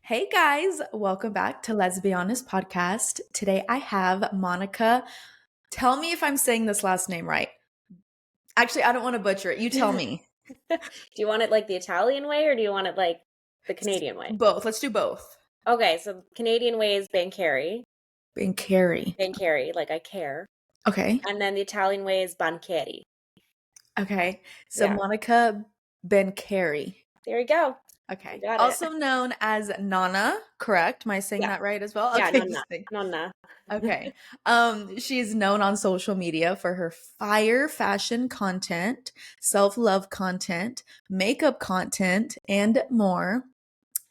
Hey guys, welcome back to Let's Be Honest podcast. Today I have Monica. Tell me if I'm saying this last name right. Actually, I don't want to butcher it. You tell me. Do you want it like the Italian way or do you want it like the Canadian way? Both. Let's do both. Okay, so Canadian way is Bancheri. Bancheri. Bancheri, like I care. Okay. And then the Italian way is Bancheri. Okay. So Yeah, Monica Bancheri. there you go. You Okay. got it. Also known as Nonna, correct? Am I saying Yeah, that right as well? yeah, Okay. nonna, nonna. Okay. She's known on social media for her fire fashion content, self-love content, makeup content, and more.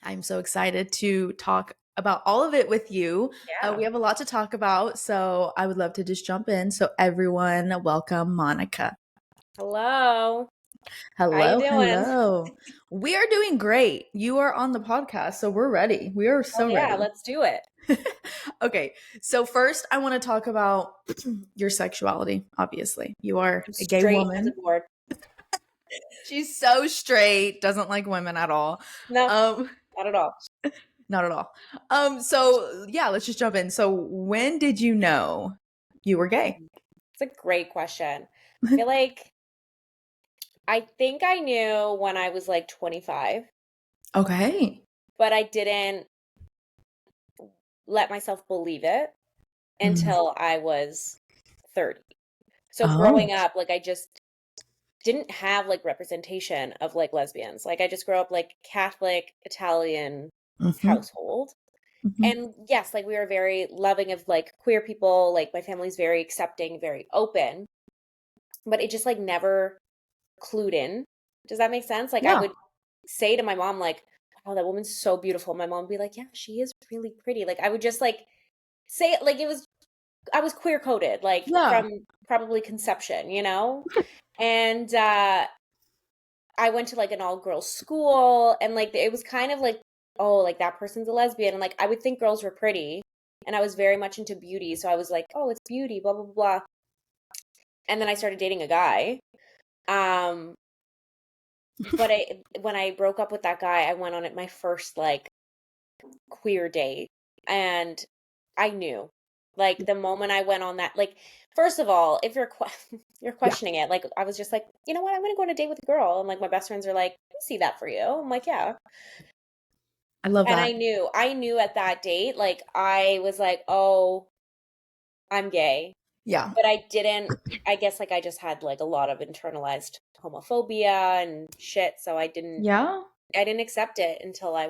I'm so excited to talk about all of it with you. Yeah. We have a lot to talk about, so I would love to just jump in. So everyone, welcome Monica. Hello. How you Hello, doing? hello. We are doing great. You are on the podcast, so we're ready. We are Oh so yeah, ready. let's do it. Okay, so first I want to talk about your sexuality, obviously. You are I'm a gay straight as a woman. board. She's so straight, doesn't like women at all. No, Um, not at all. not at all. So yeah, let's just jump in. So when did you know you were gay? It's a great question. I feel like I think I knew when I was like 25, Okay. but I didn't let myself believe it Mhm. until I was 30. So Oh. growing up, like I just didn't have like representation of like lesbians. Like I just grew up like Catholic Italian Hmm. household. Hmm. And yes, like we were very loving of like queer people, like my family's very accepting, very open, but it just like never clued in. Does that make sense? Like I Yeah. would say to my mom like, "Oh, that woman's so beautiful." My mom would be like, "Yeah, she is really pretty." Like I would just like say it like it was I was queer coded, like Yeah. from probably conception, you know? And I went to like an all girls school and like it was kind of like, oh, like that person's a lesbian. And like I would think girls were pretty. And I was very much into beauty. So I was like, oh, it's beauty, blah, blah, blah. And then I started dating a guy. Um, but when I broke up with that guy, I went on it my first like queer date. And I knew. Like the moment I went on that, like first of all, if you're Yeah. questioning it, like I was just like, you know what, I'm gonna go on a date with a girl, and like my best friends are like, I see that for you. I'm like, yeah, I love and that. I knew at that date, like I was like, oh, I'm gay, Yeah. but I didn't. I guess like I just had like a lot of internalized homophobia and shit, so Yeah. I didn't accept it until I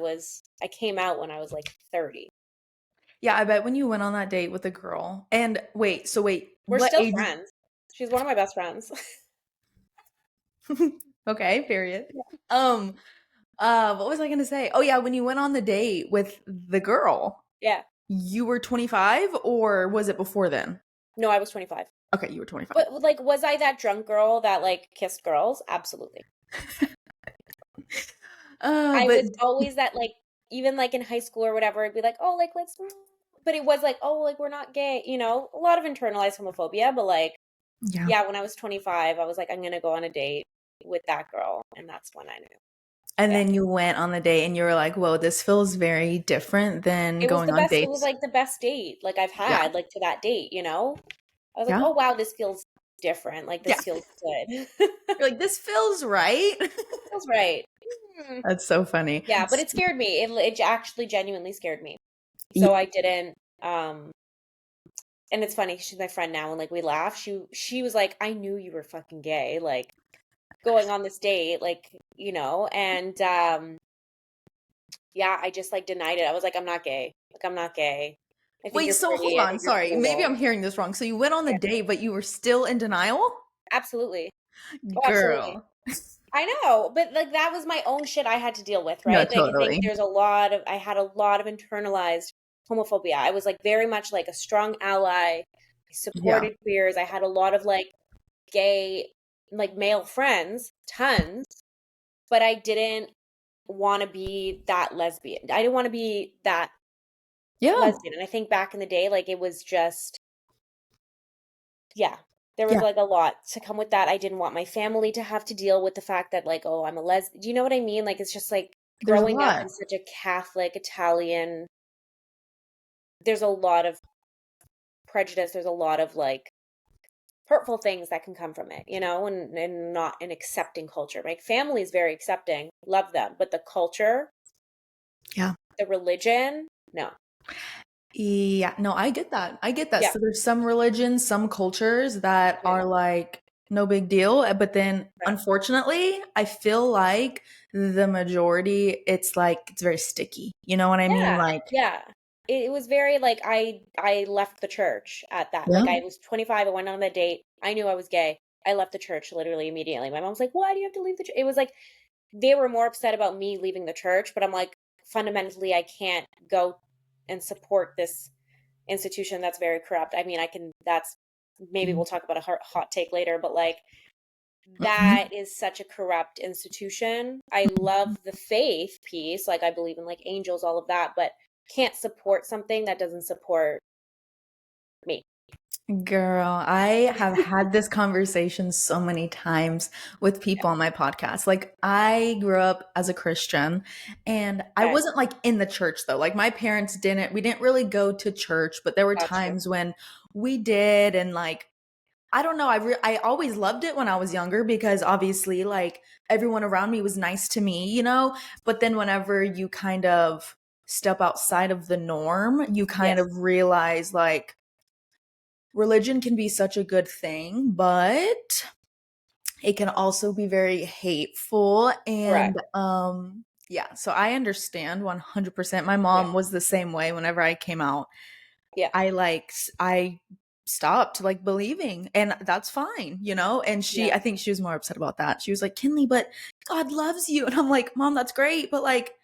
came out when I was like 30. Yeah. I bet when you went on that date with a girl, and wait, We're what still age? friends. She's one of my best friends. Okay, period. Um, what was I gonna say? Oh yeah, when you went on the date with the girl, Yeah. you were 25 or was it before then? No, I was 25. Okay, you were 25. But like, was I that drunk girl that like kissed girls? Absolutely. I But was always that like, even like in high school or whatever, I'd be like, oh, like but it was like, oh, like we're not gay, you know, a lot of internalized homophobia. But like, yeah. yeah, when I was 25, I was like, I'm gonna go on a date with that girl, and that's when I knew. And Yeah, then you went on the date and you were like, whoa, this feels very different than it was going the on best. It was dates. like the best date like I've Yeah. had like to that date. You know, I was like, Yeah. oh wow, this feels different. Like Yeah. this feels good. You're like, this feels right. This feels right. Hmm. That's so funny. Yeah, but it scared me. It actually genuinely scared me. Yeah. So I didn't and it's funny, she's my friend now and like we laugh. She was like, "I knew you were fucking gay." Like going on this date, like, you know, and yeah, I just like denied it. I was like, "I'm not gay. Like I'm not gay. I think Wait, you're so hold pretty. I on. think you're Sorry. Maybe cool." I'm hearing this wrong. So you went on the Yeah, date, but you were still in denial? absolutely. Oh, absolutely. Girl. I know, but like that was my own shit I had to deal with, No, right? Like I think totally. I had a lot of internalized homophobia. I was like very much like a strong ally. I Yeah. supported queers. I had a lot of like gay like male friends, tons, but I didn't want to be that lesbian. I didn't want to be that Yeah. lesbian. And I think back in the day, like it was just, yeah, there was Yeah. like a lot to come with that. I didn't want my family to have to deal with the fact that like, oh, I'm a les. Do you know what I mean? Like it's just like There's a growing up lot. in such a Catholic Italian, there's a lot of prejudice, there's a lot of like hurtful things that can come from it, and not an accepting culture. Like family is very accepting, love them, but the culture, Yeah. the religion, no. Yeah, no, I get that. I get that. Yeah, So there's some religions, some cultures that yeah, are like no big deal, but then right. unfortunately, I feel like the majority it's like it's very sticky. You know what I mean? Yeah, Like, yeah. It was very like I left the church at that. yeah. Like I was 25, I went on a date. I knew I was gay. I left the church literally immediately. My mom's like, "Why do you have to leave the church?" It was like they were more upset about me leaving the church, but I'm like, fundamentally, I can't go and support this institution that's very corrupt. I mean, that's maybe we'll talk about a hot take later, but like Mhm. that is such a corrupt institution. I love the faith piece, like I believe in like angels, all of that, but can't support something that doesn't support me. Girl, I have had this conversation so many times with Yeah. people on my podcast. Like, I grew up as a Christian and I Okay. wasn't like in the church though. Like, my parents we didn't really go to church, but there were Gotcha. times when we did. And like, I don't know, I always loved it when I was younger because obviously, like, everyone around me was nice to me, you know? But then whenever you kind of step outside of the norm, you kind Yes. of realize, like, religion can be such a good thing, but it can also be very hateful. And Correct. yeah, so I understand 100%. My Yeah. mom was the same way whenever I came out. Yeah. I stopped like believing, and that's fine, you know? And Yeah. I think she was more upset about that. She was like, "Kinley, but God loves you." And I'm like, "Mom, that's great, but like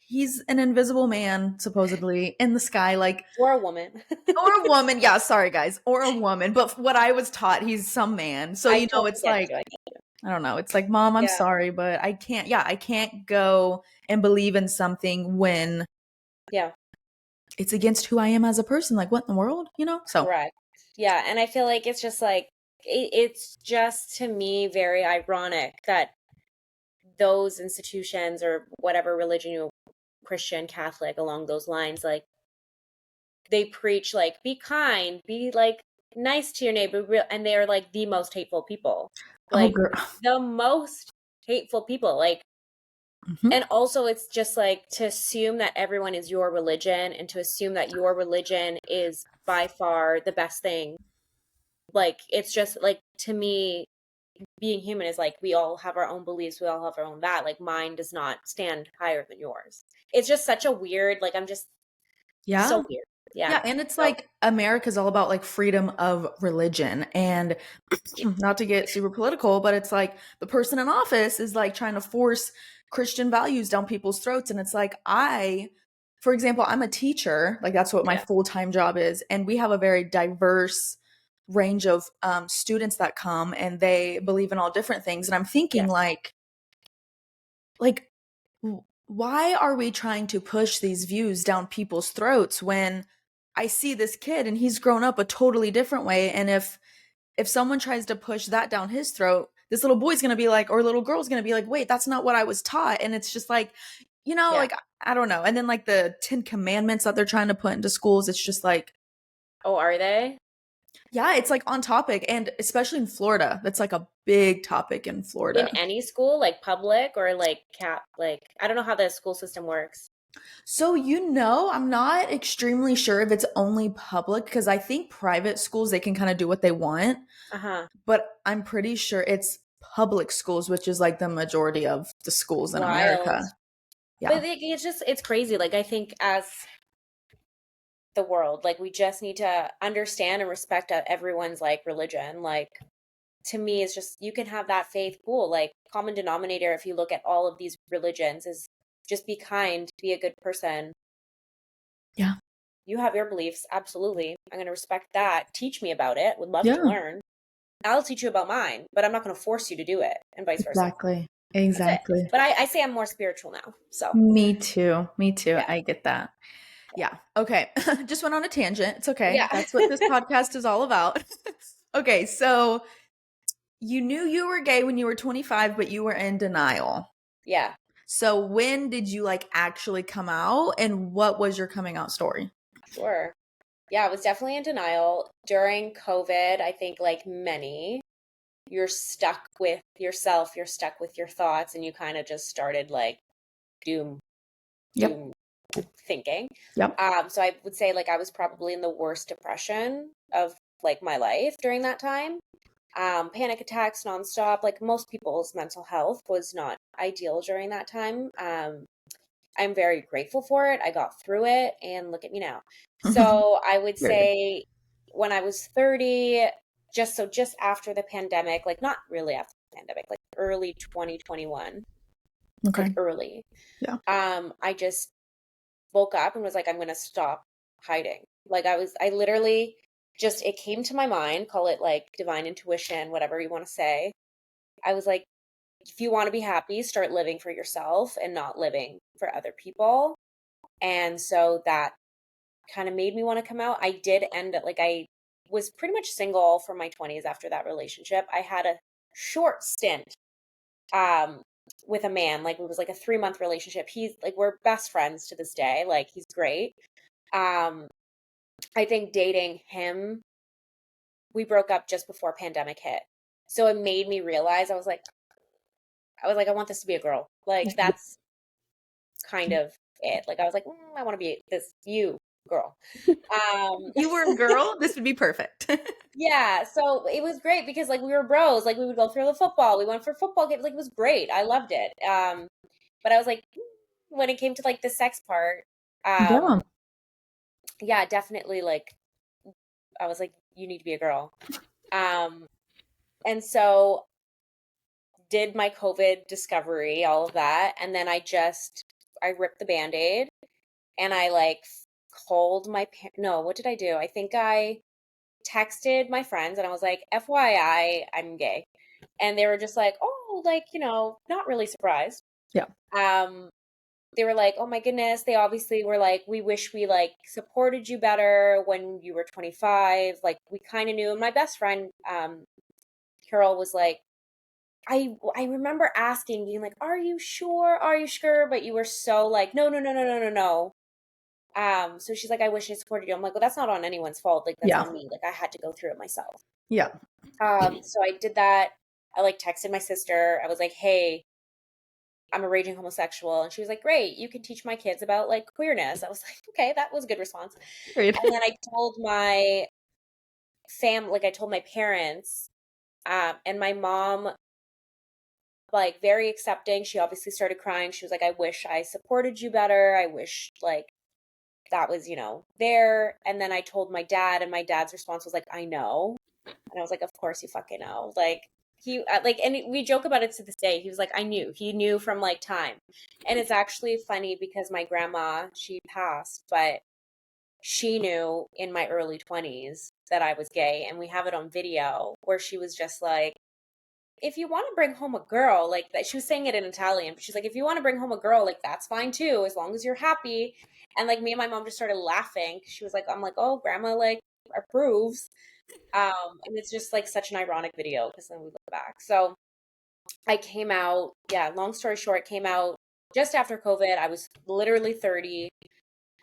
he's an invisible man supposedly in the sky, like, For a woman. or a woman." Yeah, sorry guys. Or a woman. But what I was taught, he's some man. So, I you know, totally it's get like, you. I don't know. It's like, "Mom, I'm Yeah. sorry, but I can't." Yeah, I can't go and believe in something when Yeah. it's against who I am as a person. Like, what in the world? You know? So, Correct. Yeah. And I feel like it's just like, it's just to me very ironic that those institutions or whatever religion you Christian, Catholic, along those lines, like they preach like be kind, be like nice to your neighbor, and they are like the most hateful people. oh, Like girl. the most hateful people. Like Mhm. and also it's just like to assume that everyone is your religion and to assume that your religion is by far the best thing. Like it's just like to me being human is like we all have our own beliefs, we all have our own that. Like mine does not stand higher than yours. It's just such a weird, like I'm just Yeah. so weird. Yeah. Yeah, and it's So like America's all about like freedom of religion. And yeah, not to get super political, but it's like the person in office is like trying to force Christian values down people's throats. And it's like, for example, I'm a teacher, like that's what my yeah, full time job is. And we have a very diverse range of students that come and they believe in all different things. And I'm thinking, yeah. like, why are we trying to push these views down people's throats when I see this kid and he's grown up a totally different way? And if someone tries to push that down his throat, this little boy's going to be like, or little girl's going to be like, "Wait, that's not what I was taught." And it's just like, Yeah. like, I don't know. And then like the 10 commandments that they're trying to put into schools, it's just like, Oh, are they? yeah, it's like on topic. And especially in Florida, that's like a big topic in In Florida. any school, like public or like cap, like I don't know how the school system works. So, I'm not extremely sure if it's only public because I think private schools, they can kind of do what they want, Uh-huh. but I'm pretty sure it's public schools, which is like the majority of the schools in Wild. America. But Yeah. it's crazy. Like I think as the world, like we just need to understand and respect everyone's like religion. Like to me, it's just you can have that faith, cool. Like common denominator, if you look at all of these religions, is just be kind, be a good person. Yeah. You have your beliefs, absolutely. I'm going to respect that. Teach me about it. Would love to Yeah. learn. I'll teach you about mine, but I'm not going to force you to do it, and vice versa. Exactly. That's it. Exactly. But I say I'm more spiritual now. So, Me too. Me too. yeah. I get that. Yeah. Okay. Just went on a tangent. It's okay. Yeah. That's what this podcast is all about. Okay. So you knew you were gay when you were 25, but you were in denial. Yeah. So when did you like actually come out, and what was your coming out story? Sure. Yeah, I was definitely in denial during COVID. I think, like many, you're stuck with yourself, you're stuck with your thoughts, and you kind of just started like doom, Yep. doom thinking. Yep. So I would say like I was probably in the worst depression of like my life during that time. Panic attacks nonstop. Like most people's mental health was not ideal during that time. I'm very grateful for it. I got through it, and look at me now. So I would Period. say when I was 30, just after the pandemic, like not really after the pandemic, like early 2021, like Okay. early. Yeah. I just woke up and was like, I'm gonna stop hiding. Like I literally just it came to my mind, call it like divine intuition, whatever you want to say. I was like, if you want to be happy, start living for yourself and not living for other people. And so that kind of made me want to come out. I did end up like I was pretty much single for my 20s after that relationship. I had a short stint um with a man, like it was like a 3-month relationship. He's like we're best friends to this day. Like he's great. Um I think dating him, we broke up just before pandemic hit. So it made me realize I want this to be a girl. Like that's kind of it. Like I was like, I want to be this you girl. Um You were a girl, this would be perfect. yeah, so it was great because like we were bros, like we would go through the football. We went for football games, like it was great. I loved it. But I was like when it came to like the sex part, Yeah. um yeah, definitely like I was like you need to be a girl. Um and so did my COVID discovery, all of that, and then I ripped the band-aid and I like called my no, what did I do? I think I texted my friends and I was like, FYI, I'm gay. And they were just like, oh, like, not really surprised. Yeah. Um, they were like, oh my goodness. They obviously were like, we wish we like supported you better when you were 25. Like we kind of knew. And my best friend, Carol was like, I remember asking, being like, are you sure? Are you sure? But you were so like, no, no, no, no, no, no, no. So she's like, I wish I supported you. I'm like, well, that's not on anyone's fault. Like, that's Yeah. on me. Like, I had to go through it myself. Yeah. So I did that. I like texted my sister. I was like, hey, I'm a raging homosexual. And she was like, great, you can teach my kids about like queerness. I was like, okay, that was a good response. Period. And then I told my like I told my parents, and my mom, like very accepting. She obviously started crying. She was like, I wish I supported you better. I wish like that was, there. And then I told my dad, and my dad's response was like, I know. And I was like, of course you fucking know. Like he like, and we joke about it to this day. He was like, I knew. He knew from like time. And it's actually funny because my grandma, she passed, but she knew in my early 20s that I was gay, and we have it on video where she was just like, if you want to bring home a girl, like that, she was saying it in Italian, but she's like, if you want to bring home a girl, like that's fine too, as long as you're happy. And like me and my mom just started laughing. She was like, I'm like, oh, grandma like approves. And it's just like such an ironic video because then we look back. So I came out, yeah, long story short, came out just after COVID. I was literally 30.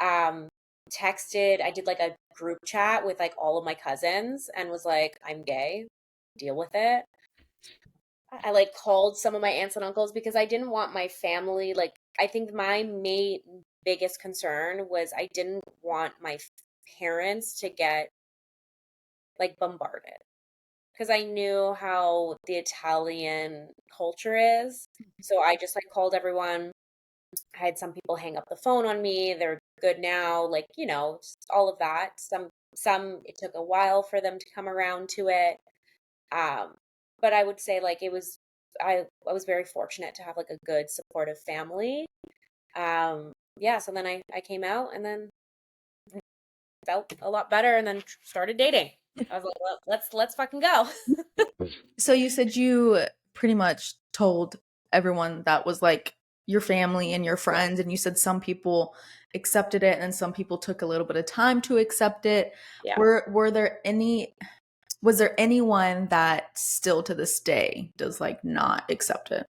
Um, Texted, I did like a group chat with like all of my cousins and was like, I'm gay, deal with it. I like called some of my aunts and uncles because I didn't want my family, like, I think my main biggest concern was I didn't want my parents to get like bombarded because I knew how the Italian culture is. So I just like called everyone. I had some people hang up the phone on me. They're good now, like, just all of that. Some it took a while for them to come around to it. Um, but I would say like I was very fortunate to have like a good supportive family. Yeah, so then I came out and then felt a lot better and then started dating. I was like, well, let's fucking go. So you said you pretty much told everyone that was like your family and your friends, and you said some people accepted it and some people took a little bit of time to accept it. Yeah. Were there any was there anyone that still to this day does like not accept it?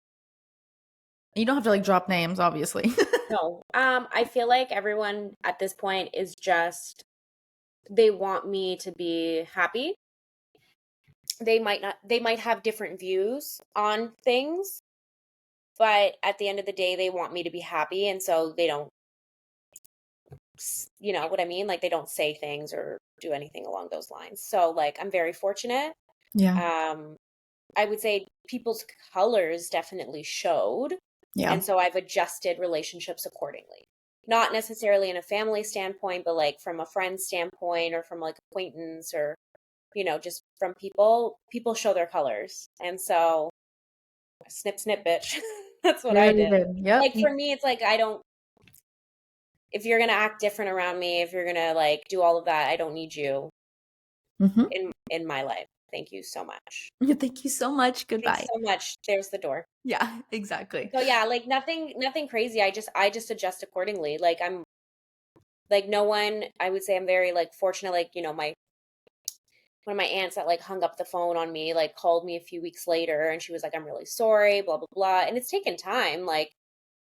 You don't have to like drop names, obviously. No. I feel like everyone at this point is just they want me to be happy. They might have different views on things, but at the end of the day they want me to be happy, and so they don't you know what I mean? Like they don't say things or do anything along those lines. So like I'm very fortunate. Yeah. Um I would say people's colors definitely showed. Yeah. And so I've adjusted relationships accordingly. Not necessarily in a family standpoint, but like from a friend standpoint or from like acquaintance or, you know, just from people, people show their colors. And so snip, snip, bitch. That's what I Very did. good. Yep. Like for me, it's like, I don't, if you're going to act different around me, if you're going to like do all of that, I don't need you Mhm. in my life. Thank you so much. Thank you so much. Thanks Goodbye. so much. There's the door. Yeah, exactly. So yeah, like nothing crazy. I just adjust accordingly. Like I'm like no one I would say I'm very like fortunate like, you know, my one of my aunts that like hung up the phone on me like called me a few weeks later and she was like I'm really sorry, blah blah blah. And it's taken time like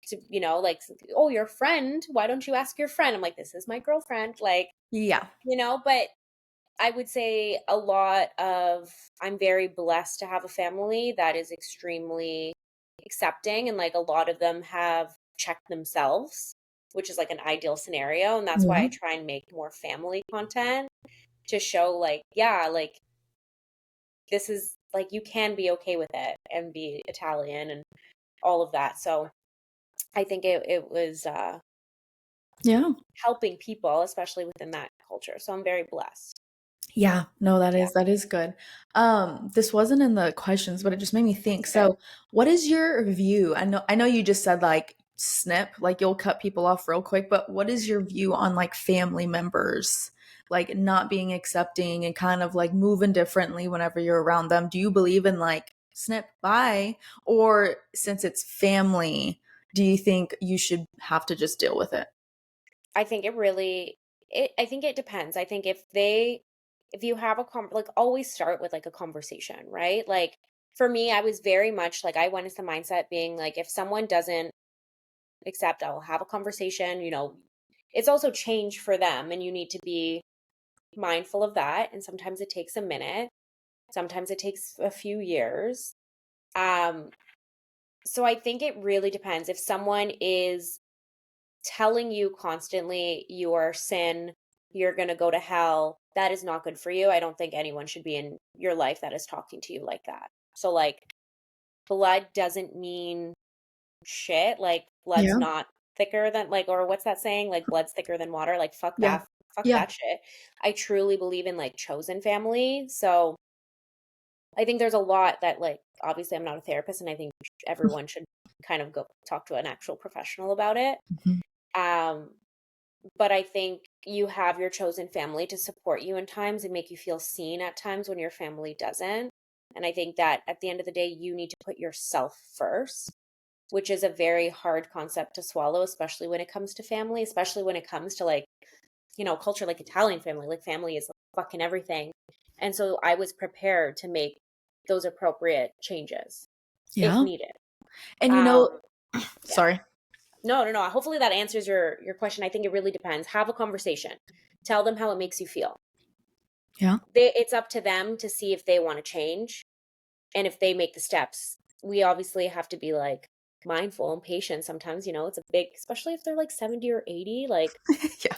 to you know, like oh, your friend, why don't you ask your friend? I'm like this is my girlfriend like, Yeah. you know, but I would say a lot of I'm very blessed to have a family that is extremely accepting and like a lot of them have checked themselves, which is like an ideal scenario. And that's why I Yeah. try and make more family content to show like, yeah, like this is like you can be okay with it and be Italian and all of that. So I think it was Yeah. helping people, especially within that culture. So I'm very blessed. Yeah, no, Yeah, that is good. This wasn't in the questions, but it just made me think. that's okay. So, what is your view? I know you just said like snip, like you'll cut people off real quick, but what is your view on like family members like not being accepting and kind of like moving differently whenever you're around them? Do you believe in like snip, bye, or since it's family, do you think you should have to just deal with it? I think it really I think it depends. I think if you have a like always start with like a conversation, right? Like for me, I was very much like I went into the mindset being like if someone doesn't accept, I'll have a conversation, you know. It's also change for them and you need to be mindful of that and sometimes it takes a minute. Sometimes it takes a few years. Um so I think it really depends. If someone is telling you constantly your sin, you're going to go to hell, that is not good for you. I don't think anyone should be in your life that is talking to you like that. So, like, blood doesn't mean shit. Like, blood's Yeah. not thicker than, like, or what's that saying? Like, blood's thicker than water. Like, fuck Yeah. that. Fuck Yeah. that shit. I truly believe in, like, chosen family. So, I think there's a lot that, like, obviously, I'm not a therapist, and I think everyone should kind of go talk to an actual professional about it. Mhm. Um, But I think you have your chosen family to support you in times and make you feel seen at times when your family doesn't. And I think that at the end of the day, you need to put yourself first, which is a very hard concept to swallow, especially when it comes to family, especially when it comes to like, you know, culture like Italian family. Like family is fucking everything. And so I was prepared to make those appropriate changes if Yeah. needed. And Um, yeah. sorry. No, no, no. Hopefully that answers your question. I think it really depends. Have a conversation. Tell them how it makes you feel. Yeah. It's up to them to see if they want to change and if they make the steps. We obviously have to be like mindful and patient. Sometimes, you know, it's a big, especially if they're like 70 or 80, like Yeah.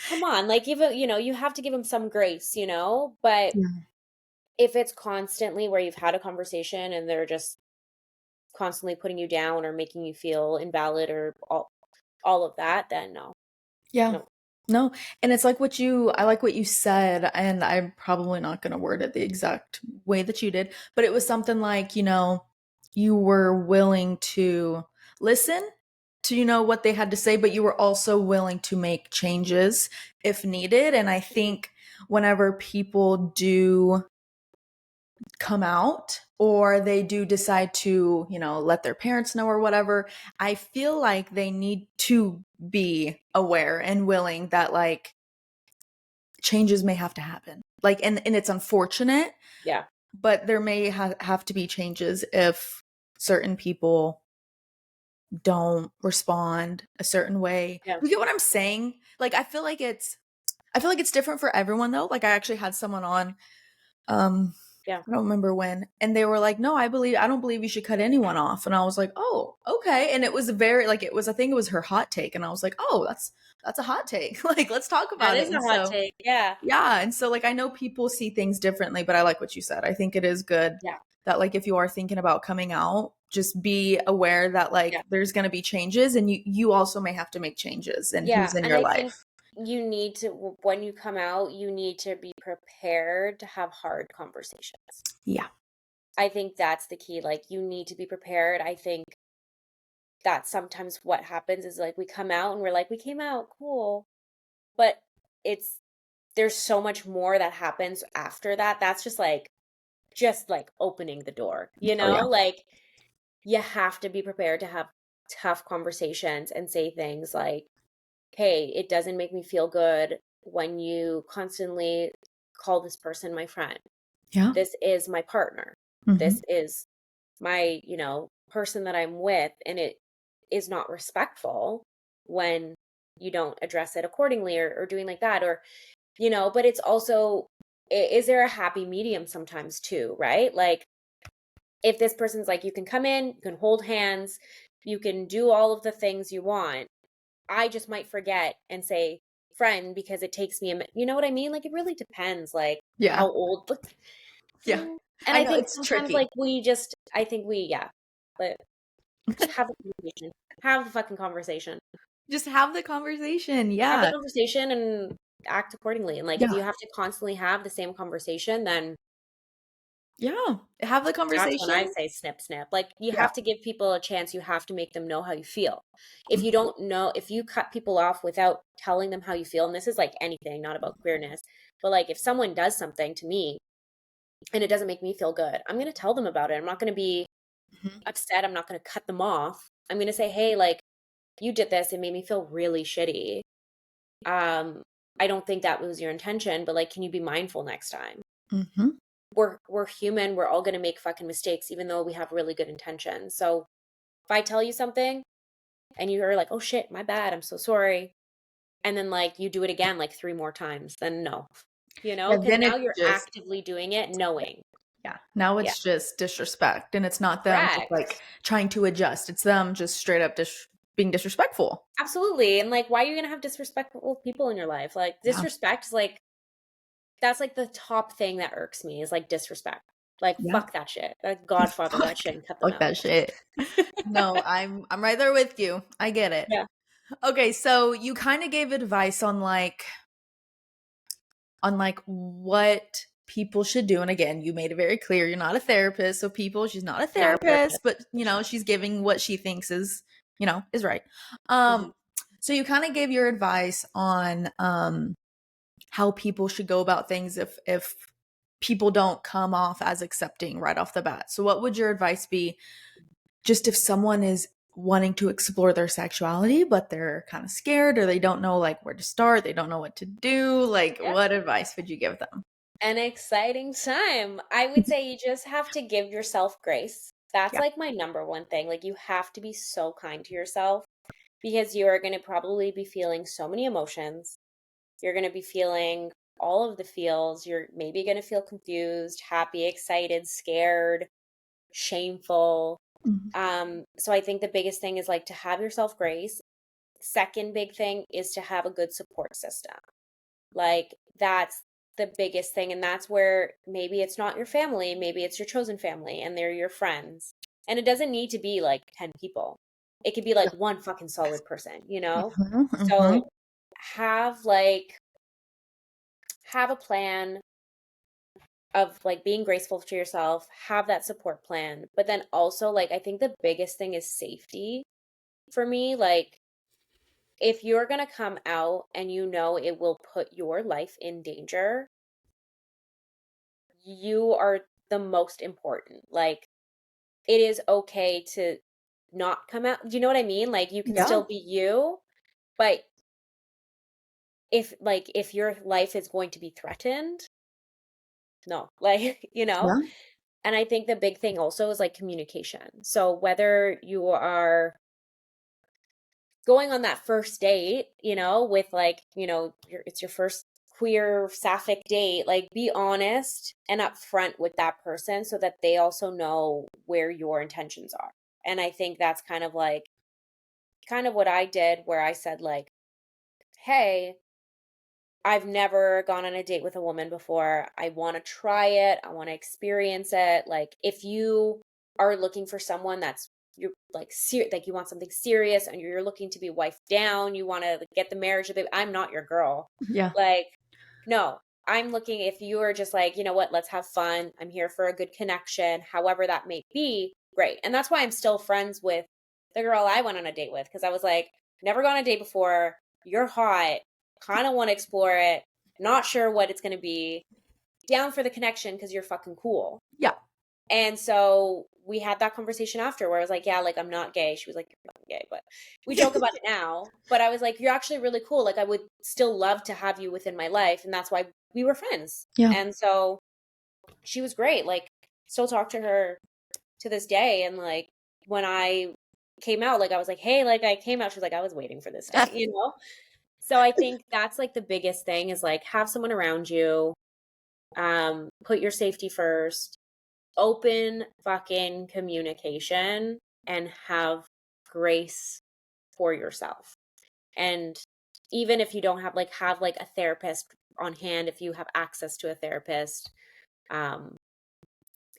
come on, like give it, you know, you have to give them some grace, you know, but Yeah. if it's constantly where you've had a conversation and they're just constantly putting you down or making you feel invalid or all of that, then no, Yeah. no. No, and it's like I like what you said, and I'm probably not going to word it the exact way that you did, but it was something like, you were willing to listen to, what they had to say, but you were also willing to make changes if needed. And I Mhm. think whenever people do come out or they do decide to, let their parents know or whatever, I feel like they need to be aware and willing that like changes may have to happen. Like, and it's unfortunate, Yeah. but there may have to be changes if certain people don't respond a certain way. Yeah. You get what I'm saying? Like I feel like it's different for everyone though. Like I actually had someone on um Yeah. I don't remember when, and they were like, "No, I don't believe you should cut anyone off." And I was like, "Oh, okay." And it was very like it was I think it was her hot take, and I was like, "Oh, that's a hot take." Like, let's talk That about it. is a And hot so take. Yeah. yeah, and so like I know people see things differently, but I like what you said. I think it is good Yeah. that like if you are thinking about coming out, just be aware that Yeah. like there's going to be changes and you also may have to make changes in Yeah. who's in And your I think life. you need to, when you come out, you need to be prepared to have hard conversations. Yeah. I think that's the key. Like, you need to be prepared. I think that sometimes what happens is like we come out and we're like, we came out, cool. But it's, there's so much more that happens after that. That's just like opening the door, you Oh yeah. know? Like, you have to be prepared to have tough conversations and say things like, hey, it doesn't make me feel good when you constantly call this person my friend. Yeah. This is my partner. Mhm. This is my, person that I'm with. And it is not respectful when you don't address it accordingly or doing like that. Or, but it's also, is there a happy medium sometimes too, right? Like, if this person's like, you can come in, you can hold hands, you can do all of the things you want, I just might forget and say friend because it takes me you know what I mean? Like, it really depends, like, Yeah. how old, but, Yeah. and I I know think it's sometimes, tricky. like, I think yeah, but just have the conversation. Have the fucking conversation. Just have the conversation. Have the Yeah. conversation and act accordingly. And like, if Yeah. you have to constantly have the same conversation, then Yeah. Have the that's when I conversation. say snip, snip. Like, you Yeah. have to give people a chance. You have to make them know how you feel. If you don't know, if you cut people off without telling them how you feel, and this is like anything, not about queerness, but like if someone does something to me and it doesn't make me feel good, I'm going to tell them about it. I'm not going to be Mhm. upset. I'm not going to cut them off. I'm going to say, hey, like, you did this. It made me feel really shitty. Um, I don't think that was your intention, but like, can you be mindful next time? Mhm. We're human. We're all going to make fucking mistakes, even though we have really good intentions. So if I tell you something and you're like, oh shit, my bad, I'm so sorry, and then like you do it again like three more times, then no, Yeah, because then now it's you're just actively doing it knowing. yeah. Now Yeah, it's just disrespect and it's not them just like correct. trying to adjust. It's them just straight up being disrespectful. Absolutely. And like, why are you gonna have disrespectful people in your life? Like, Yeah. disrespect is like, that's like the top thing that irks me is like disrespect. Like, Yeah. fuck that shit. Like, Godfather that Fuck. shit and cut them Fuck out. that shit. No, I'm right there with you. I get it. Yeah. Okay, so you kind of gave advice on like what people should do. And again, you made it very clear you're not a therapist. So people, she's not a Not a therapist, therapist. but For sure. she's giving what she thinks is right. Mhm. So you kind of gave your advice on how people should go about things if people don't come off as accepting right off the bat. So what would your advice be just if someone is wanting to explore their sexuality but they're kind of scared or they don't know like where to start, they don't know what to do, like Yeah. what advice would you give them? An exciting time. I would say you just have to give yourself grace. That's Yeah. like my number one thing. Like, you have to be so kind to yourself because you are going to probably be feeling so many emotions. You're going to be feeling all of the feels. You're maybe going to feel confused, happy, excited, scared, shameful. Mhm. So I think the biggest thing is like to have yourself grace. Second big thing is to have a good support system. Like, that's the biggest thing. And that's where maybe it's not your family, maybe it's your chosen family and they're your friends. And it doesn't need to be like 10 people. It could be Yeah. like one fucking solid person, you know? Mhm, mhm. So have like have a plan of like being graceful to yourself, have that support plan. But then also, like, I think the biggest thing is safety for me. Like, if you're going to come out and you know it will put your life in danger, you are the most important. Like, it is okay to not come out. Do you know what I mean? Like, you can Yeah. still be you, but if your life is going to be threatened, no. Like, Yeah. and I think the big thing also is like communication. So whether you are going on that first date, you know, with like, you know, it's your first queer sapphic date, like be honest and upfront with that person so that they also know where your intentions are. And I think that's kind of like kind of what I did where I said like, "Hey, I've never gone on a date with a woman before. I want to try it. I want to experience it. Like if you are looking for someone that's you're like like you want something serious and you're looking to be wifed down, you want to like, get the marriage of it, I'm not your girl. Yeah. Like no, I'm looking if you are just like, you know what, let's have fun. I'm here for a good connection, however that may be, great. And that's why I'm still friends with the girl I went on a date with because I was like, never gone on a date before. You're hot, kind of want to explore it, not sure what it's going to be, down for the connection because you're fucking cool. Yeah. And so we had that conversation after where I was like, yeah, like I'm not gay. She was like, you're fucking gay, but we joke about it now. But I was like, you're actually really cool. Like I would still love to have you within my life. And that's why we were friends. Yeah. And so she was great. Like still talk to her to this day. And like when I came out, like I was like, hey, like I came out. She was like, I was waiting for this day, you know? So I think that's like the biggest thing is like have someone around you, put your safety first, open fucking communication, and have grace for yourself. And even if you don't have like a therapist on hand, if you have access to a therapist, um,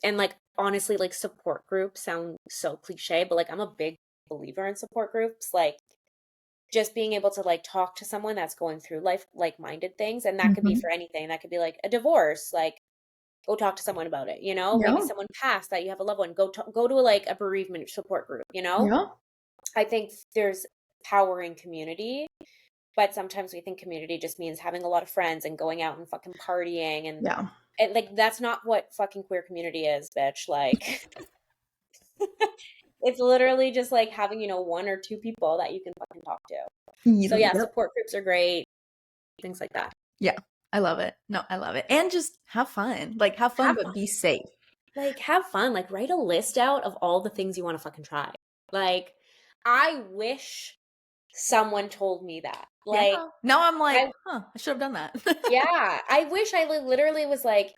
and like honestly, like support groups sound so cliche, but like I'm a big believer in support groups. Like just being able to like talk to someone that's going through life like-minded things, and that could be Mhm. for anything. That could be like a divorce, like go talk to someone about it, you know? Maybe Yeah. someone passed that you have a loved one, go to like a bereavement support group, you know? Yeah. I think there's power in community, but sometimes we think community just means having a lot of friends and going out and fucking partying Yeah. and like that's not what fucking queer community is, bitch. Like it's literally just like having, you know, one or two people that you can fucking talk to. So yeah, Yep. support groups are great, things like that. Yeah. I love it. No, I love it. And just have fun. Like have fun, Have but be safe. like have fun, like write a list out of all the things you want to fucking try. Like I wish someone told me that. Yeah. Like Now I'm like, I huh, I should have done that. yeah, I wish I literally was like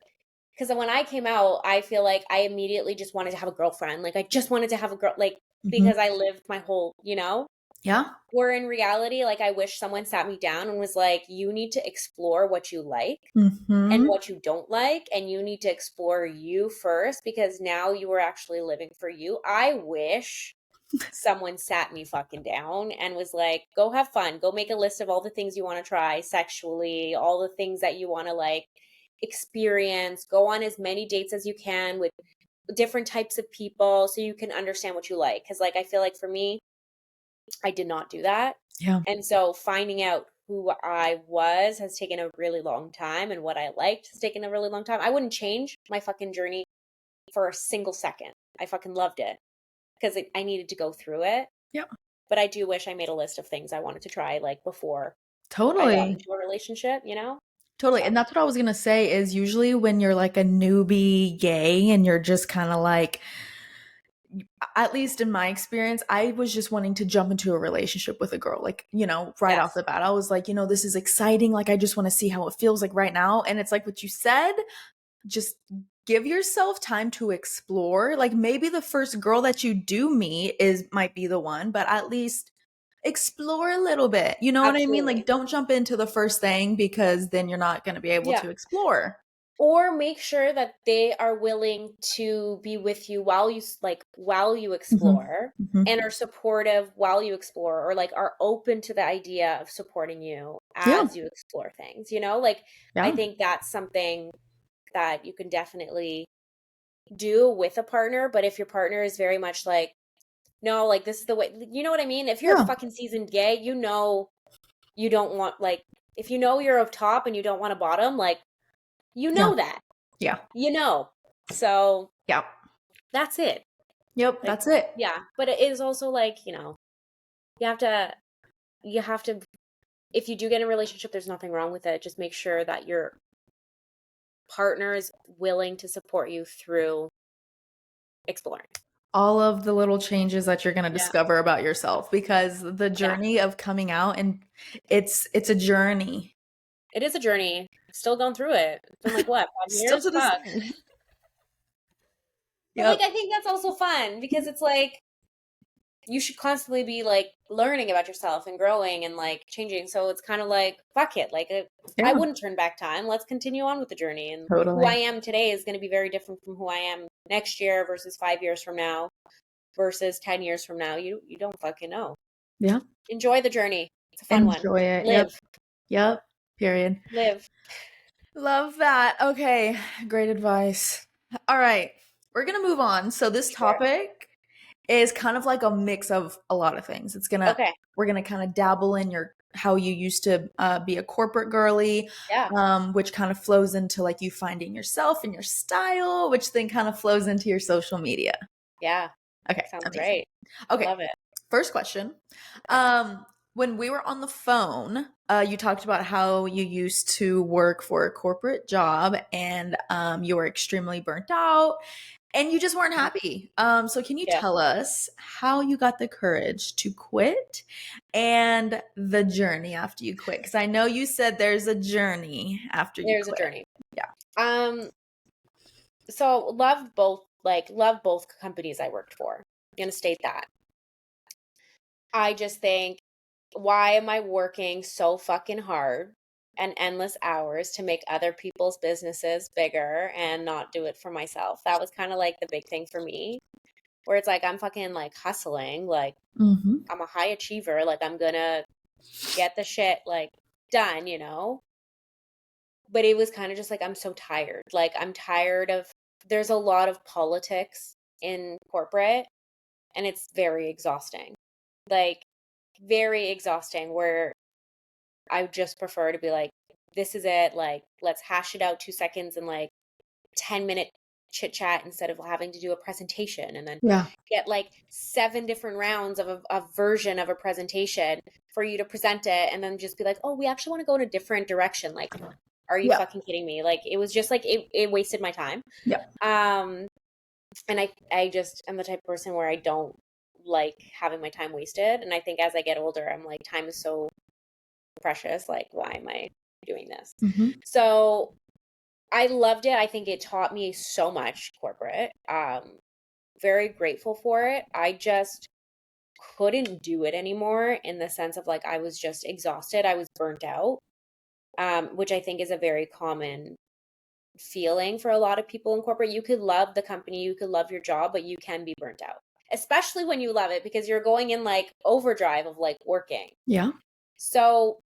because when I came out, I feel like I immediately just wanted to have a girlfriend. Like I just wanted to have a girl like Mhm. because I lived my whole, you know? Yeah. Where in reality, like I wish someone sat me down and was like, you need to explore what you like and Mhm. what you don't like, and you need to explore you first because now you are actually living for you. I wish someone sat me fucking down and was like, go have fun, go make a list of all the things you want to try sexually, all the things that you want to like experience, go on as many dates as you can with different types of people so you can understand what you like. Because, like, I feel like for me, I did not do that. Yeah. And so finding out who I was has taken a really long time and what I liked has taken a really long time. I wouldn't change my fucking journey for a single second. I fucking loved it because I needed to go through it. Yeah. But I do wish I made a list of things I wanted to try like before I got Totally. into a relationship, you know? Totally. So, And that's what I was going to say is usually when you're like a newbie gay and you're just kind of like, at least in my experience, I was just wanting to jump into a relationship with a girl, like, right off yes. the bat. I was like, this is exciting. Like, I just want to see how it feels like right now. And it's like what you said, just give yourself time to explore. Like, maybe the first girl that you do meet might be the one, but at least explore a little bit. You know what I mean? Like, Absolutely. don't jump into the first thing because then you're not going to be able Yeah. to explore. Or make sure that they are willing to be with you while you Hmm. explore Hmm. and are supportive while you explore or like are open to the idea of supporting you Yeah. as you explore things, you know? Like I Yeah. think that's something that you can definitely do with a partner, but if your partner is very much like, no, like this is the way, you know what I mean? If you're a Yeah. fucking seasoned gay, you know you don't want like if you know you're up top and you don't want a bottom, like you Yeah. know that. Yeah. You know. So Yeah. that's it. Yep. Like That's it. yeah, but it is also like, you know, you have to you have to if you do get in a relationship, there's nothing wrong with it. Just make sure that your partner is willing to support you through exploring. all of the little changes that you're going to Yeah. discover about yourself, because the Yeah. journey of coming out, and it's a journey. It is a journey. Still going through it. It's been like what, 5 Still years? to this Fuck. day. But like Yep. I think that's also fun because it's like you should constantly be like learning about yourself and growing and like changing. So it's kind of like fuck it. Like I Yeah, wouldn't turn back time. Let's continue on with the journey. And who I totally. am today is going to be very different from who I am next year versus 5 years from now versus 10 years from now. You don't fucking know. Yeah. Enjoy the journey. It's a fun one. Enjoy it. Yep. Live, Yep. Period. live. Love that. Okay, great advice. All right, we're gonna move on. So this Sure. topic is kind of like a mix of a lot of things. Okay. We're gonna kind of dabble in your how you used to be a corporate girly, Yeah. which kind of flows into like you finding yourself and your style, which then kind of flows into your social media. Yeah. Okay, Sounds amazing. great. I Okay, love it. first question. Okay. When we were on the phone, you talked about how you used to work for a corporate job and you were extremely burnt out and you just weren't Mhm. happy. So, can you Yeah. tell us how you got the courage to quit and the journey after you quit? Because I know you said there's a journey after you There's a quit. journey. Yeah. Um, so love both companies I worked for. I'm gonna state that. I just think, why am I working so fucking hard and endless hours to make other people's businesses bigger and not do it for myself? That was kind of like the big thing for me, where it's like I'm fucking like hustling, like Mm-hmm. I'm a high achiever, like I'm gonna get the shit like done, But it was kind of just like I'm so tired. Like I'm tired of there's a lot of politics in corporate and it's very exhausting. Like very exhausting where I just prefer to be like, this is it. Like, let's hash it out 2 seconds and like 10-minute chit chat instead of having to do a presentation and then Yeah. get like 7 different rounds of a version of a presentation for you to present it and then just be like, oh, we actually want to go in a different direction. Like, are you Yeah. fucking kidding me? Like, it was just like, it wasted my time. Yeah. Um, and I just am the type of person where I don't like having my time wasted. And I think as I get older, I'm like, time is so precious. Like, why am I doing this? Mm-hmm. So I loved it. I think it taught me so much corporate. Very grateful for it. I just couldn't do it anymore in the sense of like I was just exhausted. I was burnt out, which I think is a very common feeling for a lot of people in corporate. You could love the company, you could love your job, but you can be burnt out, especially when you love it because you're going in like overdrive of like working. Yeah. So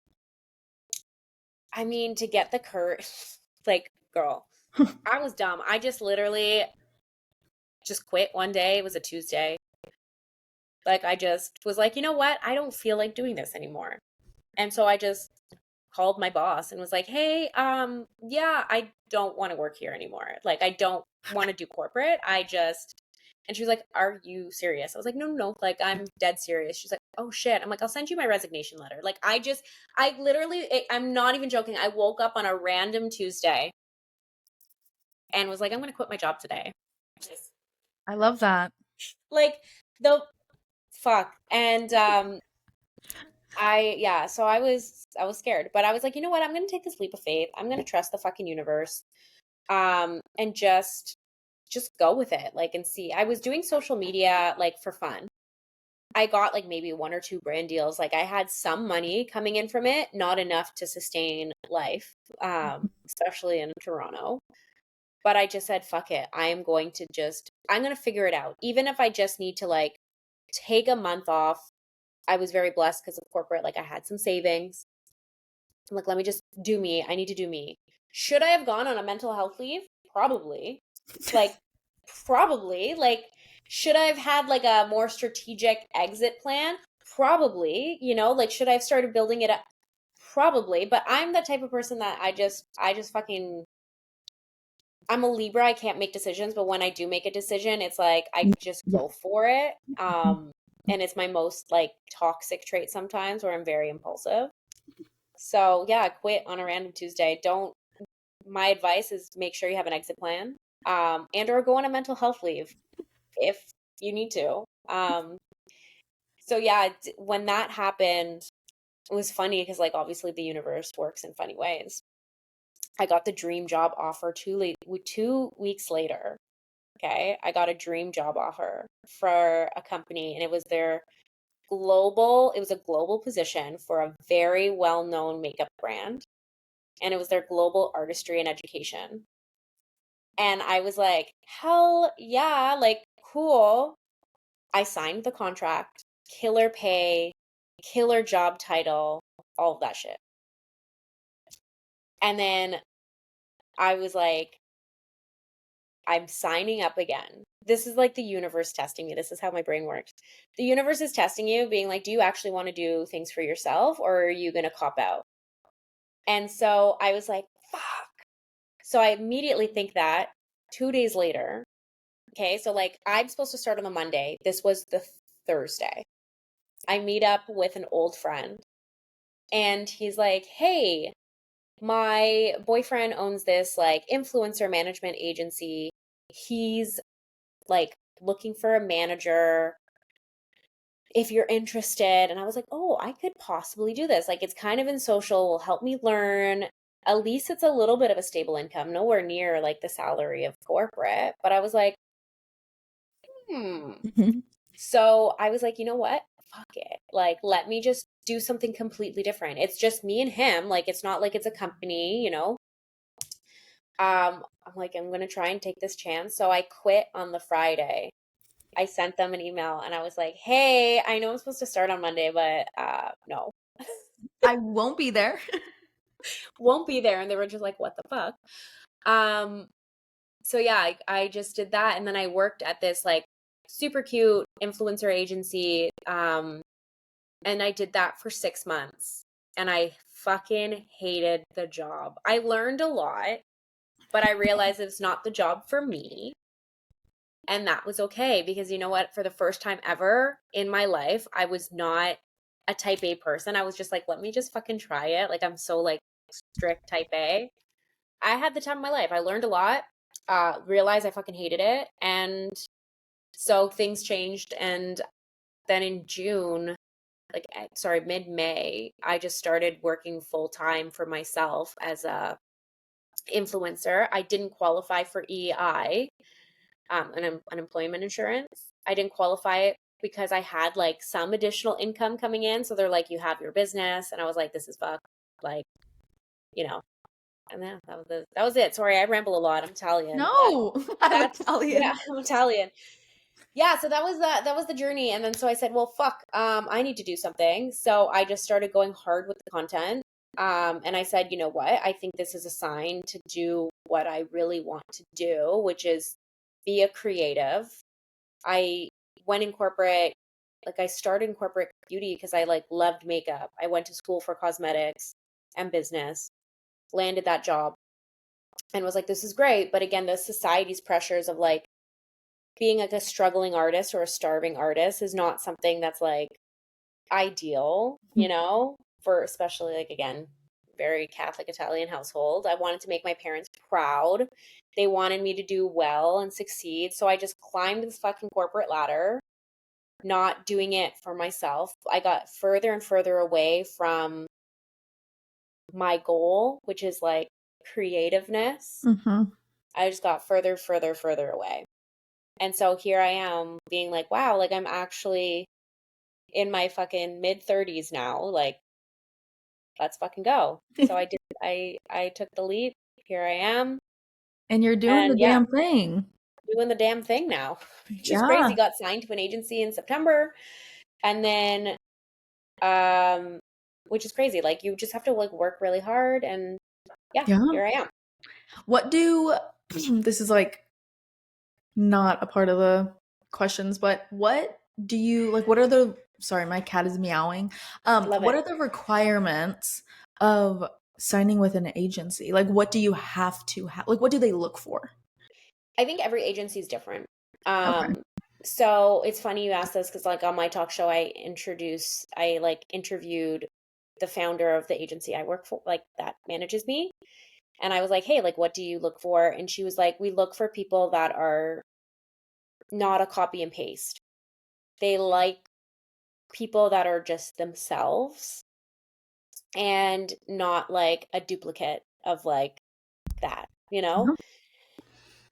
I mean, to get the courage, like, girl, I was dumb. I just literally just quit one day. It was a Tuesday. Like, I just was like, you know what? I don't feel like doing this anymore. And so I just called my boss and was like, hey, yeah, I don't want to work here anymore. Like, I don't want to do corporate. And she was like, are you serious? I was like, no, no, no. Like, I'm dead serious. She's like, oh shit. I'm like, I'll send you my resignation letter. Like, I literally, I'm not even joking. I woke up on a random Tuesday and was like, I'm going to quit my job today. I love that. Like, the fuck. And, so I was scared, but I was like, you know what? I'm going to take this leap of faith. I'm going to trust the fucking universe. And just go with it, like, and see. I was doing social media like for fun. I got like maybe one or two brand deals. Like I had some money coming in from it, not enough to sustain life, especially in Toronto. But I just said, fuck it. I'm going to figure it out. Even if I just need to like take a month off. I was very blessed because of corporate. Like I had some savings. I'm like, let me just do me. I need to do me. Should I have gone on a mental health leave? Probably. Like, probably. Like, should I have had like a more strategic exit plan? Probably. Like, should I have started building it up? Probably. But I'm the type of person that I just fucking, I'm a Libra. I can't make decisions, but when I do make a decision, it's like I just Yeah. go for it. And it's my most like toxic trait sometimes where I'm very impulsive. So yeah, I quit on a random Tuesday. Don't My advice is make sure you have an exit plan. And or go on a mental health leave. If You need to. So yeah, when that happened, it was funny because like obviously the universe works in funny ways. I got the dream job offer 2 weeks later. Okay, I got a dream job offer for a company, and it was it was a global position for a very well-known makeup brand, and it was their global artistry and education. And I was like, hell yeah, like cool. I signed the contract, killer pay, killer job title, all of that shit. And then I was like, I'm signing up again. This is like the universe testing me. This is how my brain works. The universe is testing you, being like, do you actually want to do things for yourself, or are you going to cop out? And so I was like, fuck. So I immediately think that 2 days later, okay, so like I'm supposed to start on the Monday. This was the Thursday. I meet up with an old friend, and he's like, hey, my boyfriend owns this like influencer management agency. He's like looking for a manager if you're interested. And I was like, oh, I could possibly do this. Like, it's kind of in social, will help me learn. At least it's a little bit of a stable income, nowhere near like the salary of corporate. But I was like, hmm. Mhm. So I was like, you know what? Fuck it. Like, let me just do something completely different. It's just me and him. Like, it's not like it's a company, you know? I'm like, I'm gonna try and take this chance. So I quit on the Friday. I sent them an email and I was like, hey, I know I'm supposed to start on Monday, but no, I won't be there. won't be there. And they were just like, what the fuck? Um, so yeah, I just did that. And then I worked at this like super cute influencer agency. And I did that for 6 months. And I fucking hated the job. I learned a lot, but I realized it's not the job for me. And that was okay because you know what? For the first time ever in my life, I was not a type A person. I was just like, let me just fucking try it. Like, I'm so like strict type A. I had the time of my life. I learned a lot, realized I fucking hated it. And so things changed. And then in June, like, sorry, mid-May, I just started working full time for myself as a influencer. I didn't qualify for EI, unemployment insurance. I didn't qualify it because I had like some additional income coming in. So they're like, you have your business. And I was like, this is fuck. Like, you know, and then that was it. Sorry, I ramble a lot. I'm Italian, but No, I'm yeah, Italian. I'm Italian. Yeah, so that was the journey. And then so I said, well, fuck, I need to do something. So I just started going hard with the content. And I said, you know what? I think this is a sign to do what I really want to do, which is be a creative. I went in corporate, like I started in corporate beauty because I like loved makeup. I went to school for cosmetics and business, landed that job and was like, this is great. But again, the society's pressures of like being like a struggling artist or a starving artist is not something that's like ideal, you know, for especially like again, very Catholic Italian household. I wanted to make my parents proud. They wanted me to do well and succeed. So I just climbed this fucking corporate ladder, not doing it for myself. I got further and further away from my goal, which is like creativeness. Mhm. I just got further, further, further away. And so here I am being like, wow, like I'm actually in my fucking mid 30s now. Like, let's fucking go. So I did, I took the leap. Here I am. And you're doing the And yeah, damn thing. doing the damn thing now, which is crazy. Yeah. Got signed to an agency in September. And then, um, which is crazy. Like, you just have to like work really hard. And yeah, Yeah. here I am. What do this is like not a part of the questions, but what do you like what are the sorry, my cat is meowing. Love What it. are the requirements of signing with an agency? Like what do you have to have? Like what do they look for? I think every agency is different. Okay. So it's funny you asked this because like on my talk show, I like interviewed the founder of the agency I work for, like that manages me. And I was like, hey, like, what do you look for? And she was like, we look for people that are not a copy and paste. They like people that are just themselves and not like a duplicate of like that, you know? Yeah.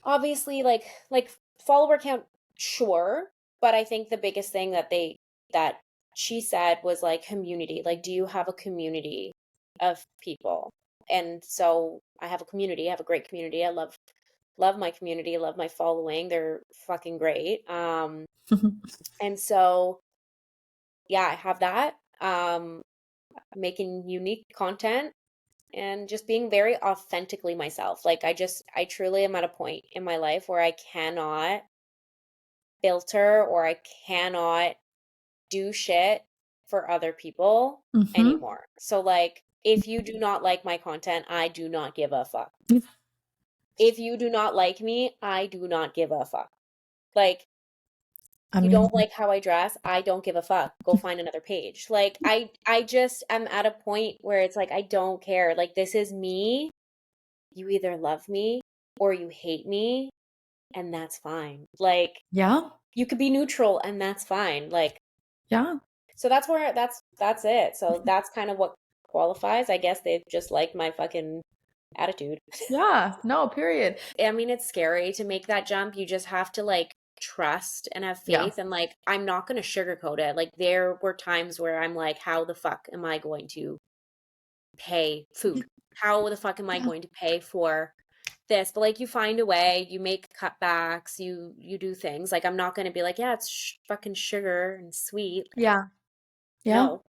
Obviously like follower count, sure, but I think the biggest thing that she said was like community. Like, do you have a community of people? And so I have a community. I have a great community. I love my community, love my following. They're fucking great. And so yeah, I have that. Making unique content and just being very authentically myself. Like I truly am at a point in my life where I cannot filter or I cannot do shit for other people Mm-hmm. anymore. So like if you do not like my content, I do not give a fuck. If you do not like me, I do not give a fuck. Like I you mean, don't like how I dress, I don't give a fuck. Go find another page. Like I just am at a point where it's like I don't care. Like this is me. You either love me or you hate me, and that's fine. Like yeah, you could be neutral and that's fine. Like yeah, so that's where that's it. So that's kind of what qualifies. I guess they just like my fucking attitude. yeah. No, period. I mean, it's scary to make that jump. You just have to like trust and have Yeah. faith and like I'm not going to sugarcoat it. Like there were times where I'm like how the fuck am I going to pay food? How the fuck am I Yeah. going to pay for this? But like you find a way, you make cutbacks, you do things. Like I'm not going to be like, yeah, it's fucking sugar and sweet. Like Yeah. Yeah. no.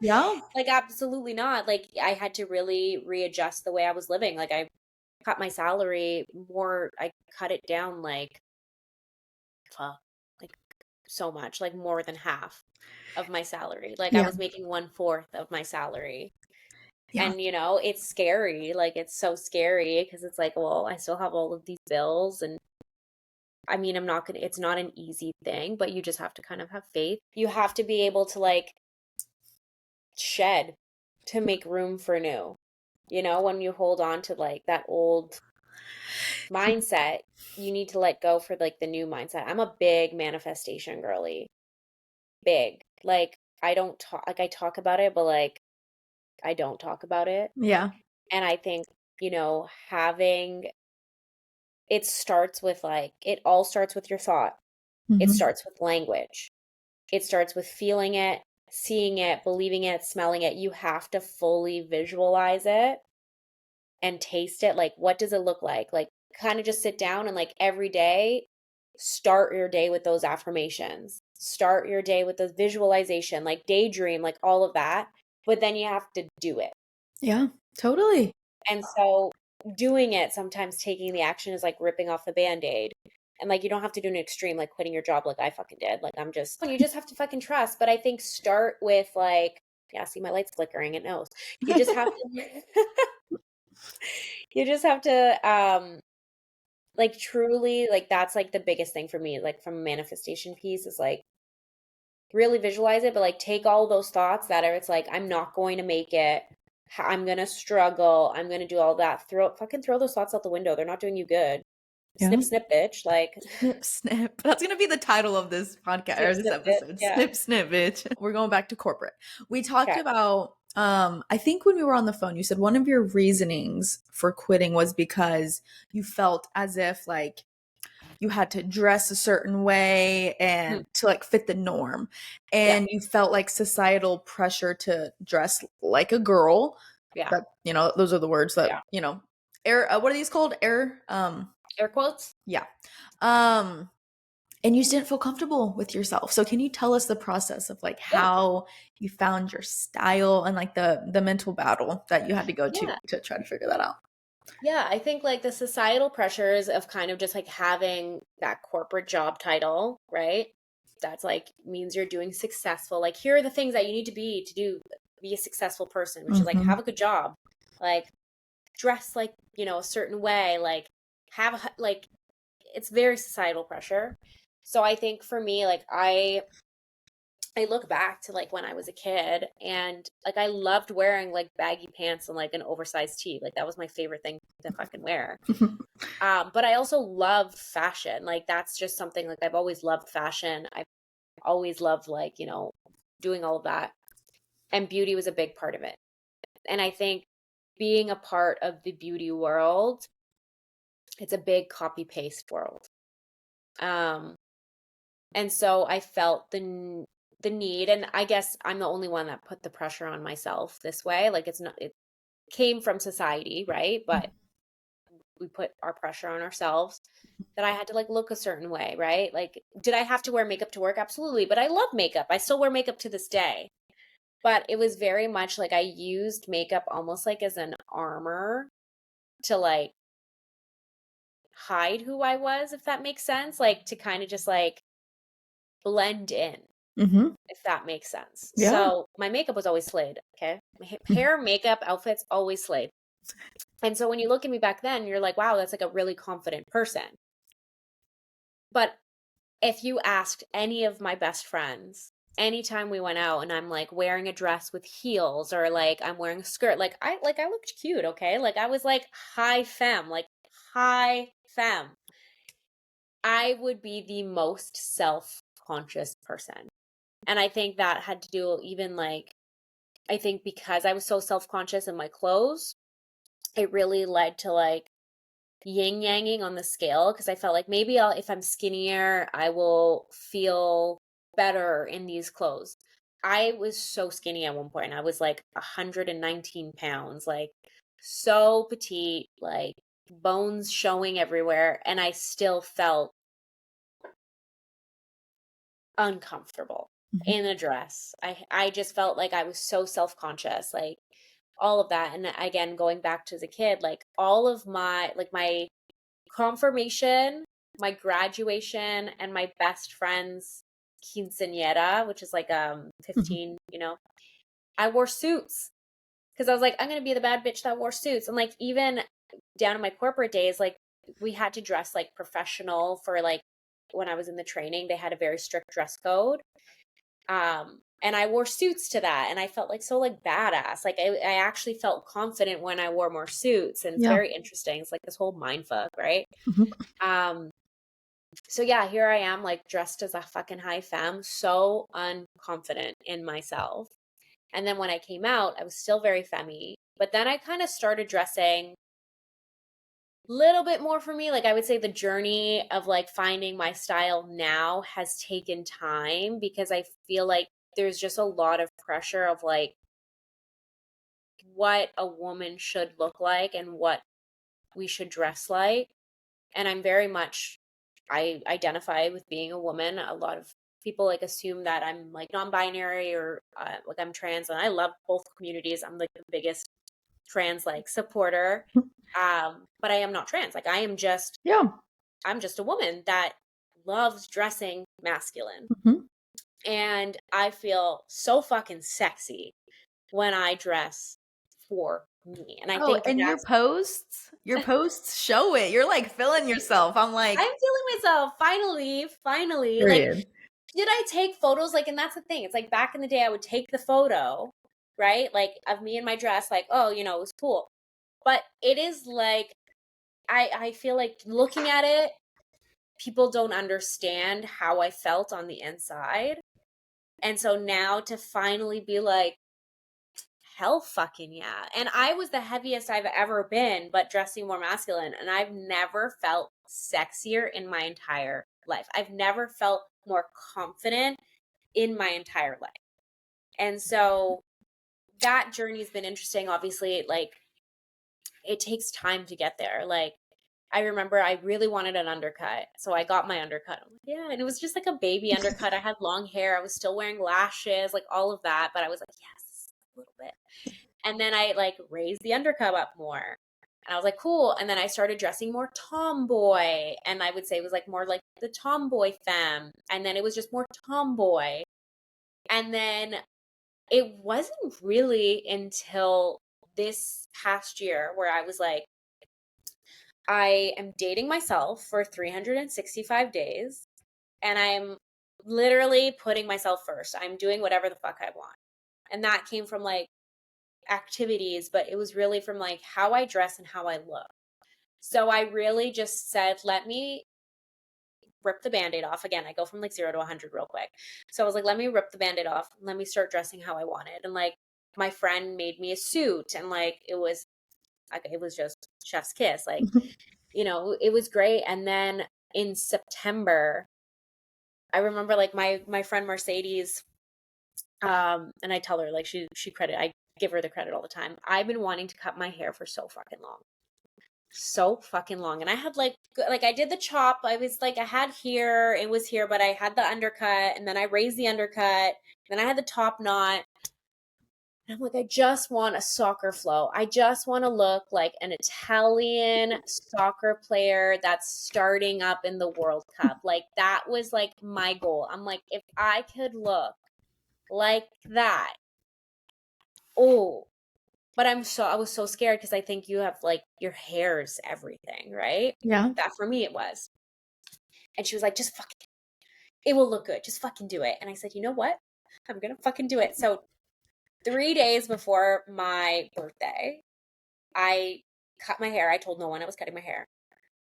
Yeah. Like absolutely not. Like I had to really readjust the way I was living. Like I cut my salary more, I cut it down like fuck, like so much, like more than half of my salary. Like I Yeah. was making 1/4 of my salary. Yeah. And it's scary. Like it's so scary because it's like, well, I still have all of these bills and I mean, I'm not gonna, it's not an easy thing, but you just have to kind of have faith. You have to be able to like shed to make room for new. When you hold on to like that old mindset, you need to let go for like the new mindset. I'm a big manifestation girly. Big. Like I don't talk like I talk about it, but like I don't talk about it. Yeah. And I think, having it all starts with your thought. It Mm-hmm. starts with language. It starts with feeling it, seeing it, believing it, smelling it. You have to fully visualize it and taste it. Like, what does it look like? Like, kind of just sit down and, like, every day, start your day with those affirmations. Start your day with the visualization, like, daydream, like, all of that. But then you have to do it. Yeah. Totally. And so, doing it, sometimes taking the action is like ripping off the band aid. And like, you don't have to do an extreme, like quitting your job, like I fucking did. Like, you just have to fucking trust. But I think start with like, yeah, see, my light's flickering. It knows. You just have to, you just have to, like truly, like that's like the biggest thing for me, like from a manifestation piece is like really visualize it, but like take all those thoughts that are, it's like, I'm not going to make it. I'm going to struggle. I'm going to do all that. Throw those thoughts out the window. They're not doing you good. Yeah. Snip, snip, bitch. Like, Snip, snip. That's going to be the title of this podcast snip, or this snip, bitch. episode. Yeah. Snip, snip, bitch. We're going back to corporate. We talked Okay. about, I think when we were on the phone, you said one of your reasonings for quitting was because you felt as if like you had to dress a certain way Hmm. and to like fit the norm. Yeah. And you felt like societal pressure to dress like a girl. Yeah. That, those are the words that, Yeah. air, what are these called? Air, Air quotes. yeah. Um, and you just didn't feel comfortable with yourself. So can you tell us the process of like Yeah. how you found your style and like the mental battle that you had to go Yeah. to try to figure that out? Yeah. I think like the societal pressures of kind of just like having that corporate job title, right? That's like means you're doing successful. Like, here are the things that you need to be a successful person, which is like Mm-hmm. have a good job, like dress like, a certain way, like like it's very societal pressure. So I think for me, like I look back to like when I was a kid, and like I loved wearing like baggy pants and like an oversized tee. Like that was my favorite thing to fucking wear. But I also love fashion. Like that's just something like I've always loved fashion. I've always loved like, doing all of that. And beauty was a big part of it. And I think being a part of the beauty world, it's a big copy paste world. Um, and so I felt the need, and I guess I'm the only one that put the pressure on myself this way. Like it came from society, right? But we put our pressure on ourselves that I had to like look a certain way, right? Like, did I have to wear makeup to work? Absolutely. But I love makeup. I still wear makeup to this day. But it was very much like I used makeup almost like as an armor to like hide who I was, if that makes sense. Like to kind of just like blend in, Mm-hmm. if that makes sense. Yeah. So my makeup was always slayed. Okay. My hair, makeup, outfits, always slayed. And so when you look at me back then, you're like, wow, that's like a really confident person. But if you asked any of my best friends, anytime we went out and I'm like wearing a dress with heels or like I'm wearing a skirt, like I looked cute, okay? Like I was like high femme. I would be the most self-conscious person. And I think that had to do even like I think because I was so self-conscious in my clothes, it really led to like yin yanging on the scale because I felt like maybe if I'm skinnier, I will feel better in these clothes. I was so skinny at one point. I was like 119 pounds, like so petite, like bones showing everywhere. And I still felt uncomfortable Mm-hmm. in a dress. I just felt like I was so self-conscious, like all of that. And again, going back to as a kid, like all of my confirmation, my graduation, and my best friend's quinceañera, which is like 15, I wore suits because I was like, I'm gonna be the bad bitch that wore suits. And like even down in my corporate days, like we had to dress like professional for like when I was in the training, they had a very strict dress code. And I wore suits to that, and I felt like so like badass. Like I actually felt confident when I wore more suits, and it's Yeah. very interesting. It's like this whole mind fuck, right? Mm-hmm. Um, so yeah, here I am like dressed as a fucking high femme, so unconfident in myself. And then when I came out, I was still very femmy, but then I kind of started dressing a little bit more for me. Like I would say the journey of like finding my style now has taken time because I feel like there's just a lot of pressure of like what a woman should look like and what we should dress like. And I'm very much I identify with being a woman. A lot of people like assume that I'm like non-binary or like I'm trans, and I love both communities. I'm like the biggest trans like supporter. But I am not trans. Like Yeah. I'm just a woman that loves dressing masculine. Mm-hmm. And I feel so fucking sexy when I dress for me. And I Oh, think and that's your posts show it. You're like feeling yourself. I'm like, I'm feeling myself finally. Like, period. did I take photos? Like, and that's the thing. It's like back in the day, I would take the photo, right? Like of me in my dress, like, oh, it was cool. But it is like I feel like looking at it, people don't understand how I felt on the inside. And so now to finally be like, hell fucking yeah. And I was the heaviest I've ever been, but dressing more masculine. And I've never felt sexier in my entire life. I've never felt more confident in my entire life. And so that journey's been interesting. Obviously, like it takes time to get there. Like I remember I really wanted an undercut. So I got my undercut. I'm like, yeah. And it was just like a baby undercut. I had long hair. I was still wearing lashes, like all of that. But I was like, yes, a little bit. And then I like raised the undercut up more. And I was like, cool. And then I started dressing more tomboy. And I would say it was like more like the tomboy femme. And then it was just more tomboy. And then it wasn't really until this past year where I was like, I am dating myself for 365 days and I'm literally putting myself first. I'm doing whatever the fuck I want. And that came from like activities, but it was really from like how I dress and how I look. So I really just said, let me rip the band-aid off. Again, I go from like 0 to 100 real quick. So I was like, let me rip the band-aid off. Let me start dressing how I wanted. And like my friend made me a suit, and like it was just chef's kiss. Like, you know, it was great. And then in September, I remember like my friend Mercedes, and I tell her like I give her the credit all the time. I've been wanting to cut my hair for so fucking long. So fucking long. And I had like I did the chop. I was like I had here, it was here, but I had the undercut, and then I raised the undercut, then I had the top knot. And I'm like, I just want a soccer flow. I just want to look like an Italian soccer player that's starting up in the World Cup. Like that was like my goal. I'm like, if I could look like that. Oh, but I was so scared because I think you have like your hair's everything, right? Yeah. That for me it was. And she was like, just fucking, it will look good. Just fucking do it. And I said, you know what? I'm gonna fucking do it. So 3 days before my birthday, I cut my hair. I told no one I was cutting my hair.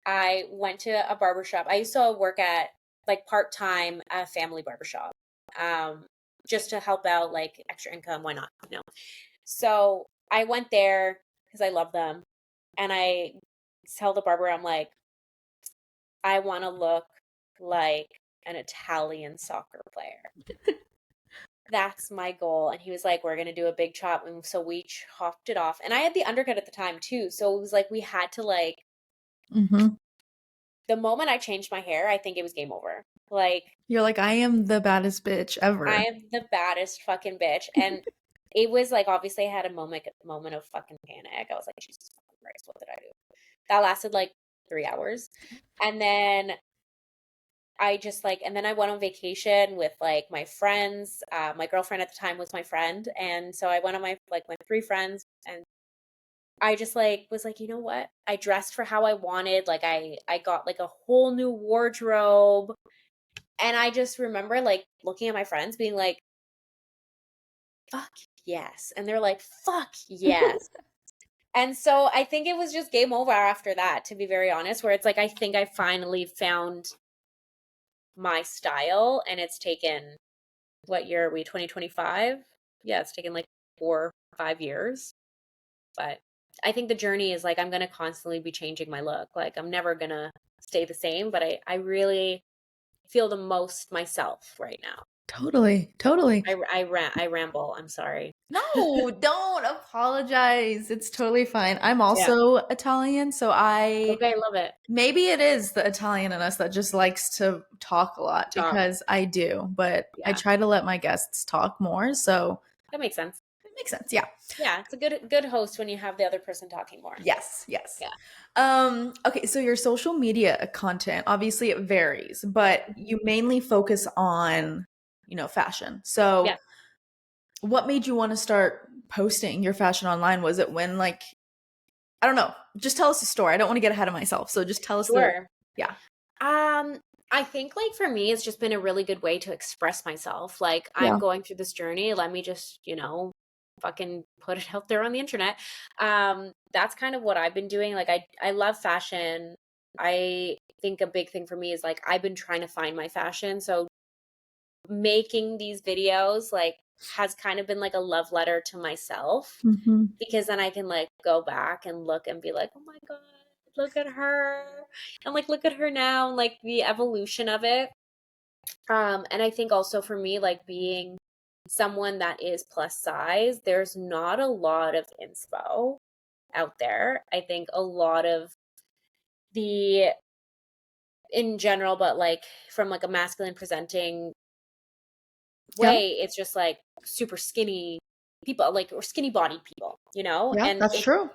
I went to a barbershop. I used to work at like part-time a family barbershop. Just to help out, like extra income, why not? You know. So I went there because I love them. And I tell the barber, I'm like, I want to look like an Italian soccer player. That's my goal. And he was like, we're going to do a big chop. And so we chopped it off. And I had the undercut at the time too. So it was like, we had to like, Mm-hmm. the moment I changed my hair, I think it was game over. Like, You're like, I am the baddest bitch I ever. am the baddest fucking bitch. And it was like, obviously I had a moment of fucking panic. I was like, Jesus Christ, what did I do? That lasted like 3 hours. And then I just like, and then I went on vacation with like my friends. My girlfriend at the time was my friend. And so I went on my 3 friends, and I just like was like, you know what? I dressed for how I wanted. Like I got like a whole new wardrobe. And I just remember like looking at my friends being like, fuck yes. And they're like, fuck yes. And so I think it was just game over after that, to be very honest, where it's like I think I finally found my style, and it's taken, what year are we, 2025? Yeah, it's taken like 4 or 5 years. But I think the journey is like I'm gonna constantly be changing my look. Like I'm never gonna stay the same, but I really feel the most myself right now. Totally. Totally. I ramble. I'm sorry. No, don't apologize. It's totally fine. I'm Yeah. also Italian, so I Okay, love it. maybe it is the Italian in us that just likes to talk a lot Talk. because I do, but I Yeah, try to let my guests talk more, so that makes sense. it makes sense. Yeah. Yeah, it's a good host when you have the other person talking more. Yes, yes. Yeah. Okay, so your social media content, obviously it varies, but you mainly focus on, fashion. So Yeah. what made you want to start posting your fashion online? Was it when like I don't know, just tell us the story. I don't want to get ahead of myself. So just tell us the Sure. yeah. Um, I think like for me, it's just been a really good way to express myself. Like I'm Yeah. going through this journey. Let me just, fucking put it out there on the internet. That's kind of what I've been doing. Like I love fashion. I think a big thing for me is like I've been trying to find my fashion. So making these videos like has kind of been like a love letter to myself, Mhm. because then I can like go back and look and be like, oh my God, look at her. And like look at her now, and like the evolution of it. And I think also for me, like being someone that is plus size, there's not a lot of inspo out there. I think a lot of the in general, but like from like a masculine presenting Yeah. way, it's just like super skinny people, like, or skinny bodied people, Yeah, and that's it true.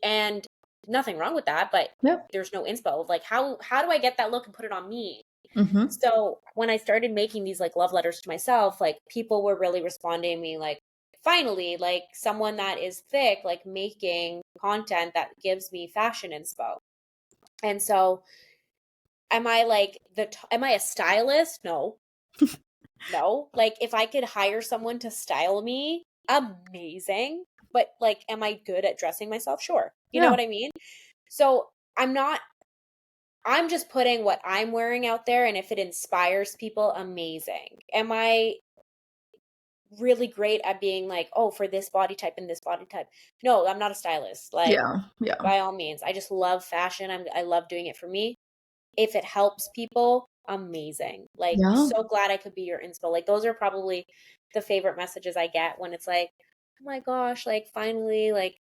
and nothing wrong with that, but Yep. there's no inspo of like how do I get that look and put it on me? Mhm. So when I started making these like love letters to myself, like people were really responding to me like, finally, like someone that is thick, like making content that gives me fashion inspo. And so am I like am I a stylist? No. No. Like, if I could hire someone to style me, amazing. But like, am I good at dressing myself? Sure. You know Yeah. what I mean? So I'm not, I'm just putting what I'm wearing out there, and if it inspires people, amazing. Am I really great at being like, oh, for this body type and this body type? No, I'm not a stylist. Like, Yeah. Yeah. by all means, I just love fashion. I love doing it for me. If it helps people, amazing. Like, Yeah. so glad I could be your inspo. Like, those are probably the favorite messages I get when it's like, oh my gosh, like finally, like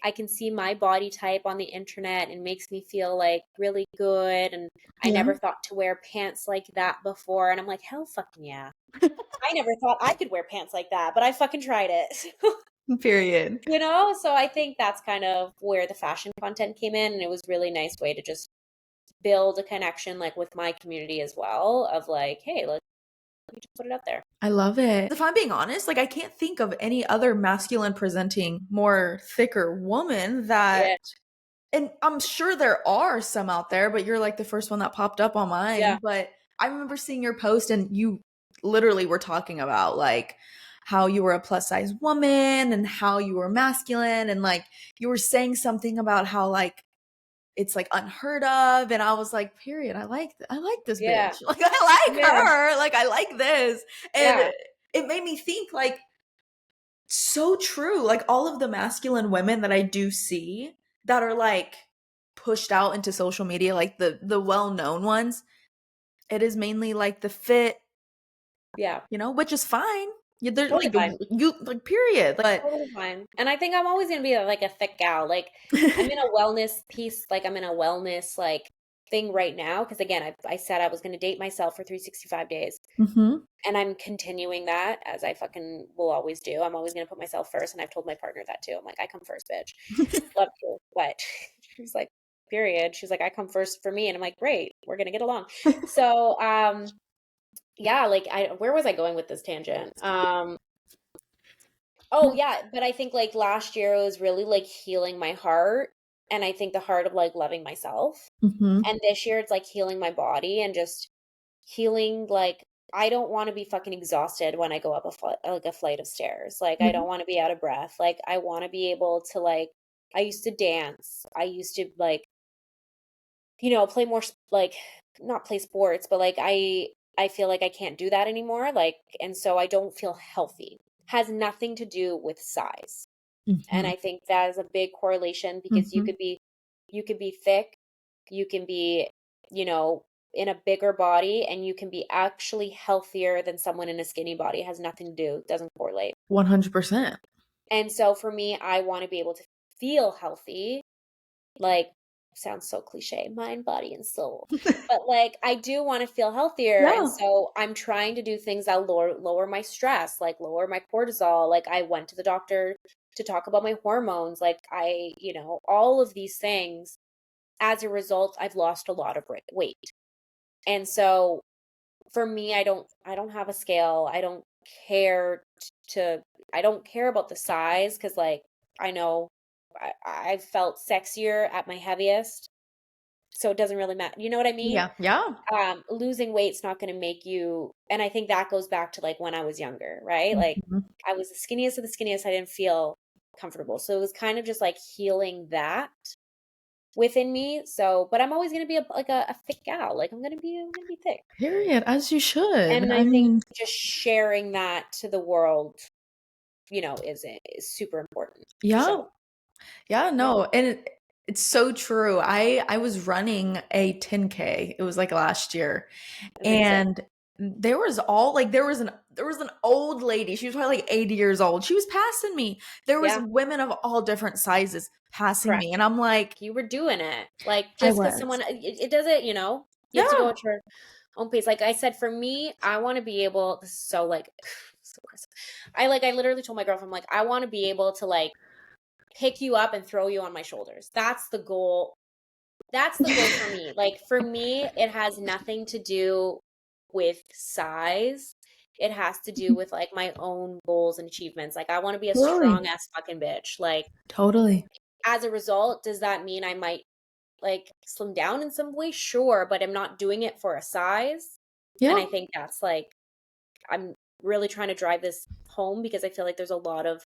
I can see my body type on the internet and makes me feel like really good. And I Yeah. never thought to wear pants like that before. And I'm like, hell fucking yeah. I never thought I could wear pants like that, but I fucking tried it. Period. You know? So I think that's kind of where the fashion content came in. And it was really nice way to just build a connection like with my community as well of like, hey, let me just put it out there. I love it. If I'm being honest, like I can't think of any other masculine presenting, more thicker woman that, Yeah. and I'm sure there are some out there, but you're like the first one that popped up on Yeah. mine. But I remember seeing your post and you literally were talking about like how you were a plus size woman and how you were masculine. And like you were saying something about how like it's like unheard of. And I was like, period. I like this Yeah. bitch. Like I like Yeah. her. Like I like this. And Yeah. it made me think like so true. Like all of the masculine women that I do see that are like pushed out into social media, like the well-known ones, it is mainly like the fit, Yeah. which is fine. They're Totally like fine. you like period. But Totally fine. And I think I'm always gonna be like a thick gal. Like I'm in a wellness piece, like I'm in a wellness like thing right now. Cause again, I said I was gonna date myself for 365 days. hmm And I'm continuing that as I fucking will always do. I'm always gonna put myself first. And I've told my partner that too. I'm like, I come first, bitch. Love you. What? She's like, period. She's like, I come first for me. And I'm like, great, we're gonna get along. So yeah, like where was I going with this tangent? Oh yeah, but I think like last year it was really like healing my heart, and I think the heart of like loving myself. hmm And this year it's like healing my body and just healing like I don't want to be fucking exhausted when I go up a flight of stairs. Like I don't want to be out of breath. Like I want to be able to like I used to dance. I used to like play more like not play sports, but like I feel like I can't do that anymore like and so I don't feel healthy. Has nothing to do with size. And hmm I think that is a big correlation because hmm you could be thick, you can be, you know, in a bigger body and you can be actually healthier than someone in a skinny body. It has nothing to do, doesn't correlate. 100%. And so for me, I want to be able to feel healthy, like sounds so cliche, mind, body, and soul. But like I do want to feel healthier. And Yeah. so I'm trying to do things that lower my stress, like lower my cortisol. Like I went to the doctor to talk about my hormones. Like all of these things. As a result, I've lost a lot of weight. And so for me, I don't have a scale. I don't care to I don't care about the size because like I know I've felt sexier at my heaviest, so it doesn't really matter. You know what I mean? Yeah. Yeah. Losing weight's not going to make you, and I think that goes back to like when I was younger, right? Like Mhm. I was the skinniest of the skinniest. I didn't feel comfortable, so it was kind of just like healing that within me. So, but I'm always going to be a thick gal. Like I'm gonna be thick. Period. As you should. And I I think mean, just sharing that to the world, is super important. yeah. So, Yeah, yeah, no. And it's so true. I was running a 10K. It was like last year. amazing. And there was an old lady. She was probably like 80 years old. She was passing me. There was Yeah, women of all different sizes passing me. correct. And I'm like, You were doing it. Like I just because was. someone it does it, you have to go Yeah. at your own pace. Like I said, for me, I want to be able. This is so like, so aggressive. I literally told my girlfriend, like, I want to be able to like pick you up and throw you on my shoulders. That's the goal. That's the goal for me. Like for me, it has nothing to do with size. It has to do with like my own goals and achievements. Like I want to be a Totally. strong ass fucking bitch. Like Totally. as a result, does that mean I might like slim down in some way? Sure, but I'm not doing it for a size. And Yeah. I think that's like I'm really trying to drive this home because I feel like there's a lot of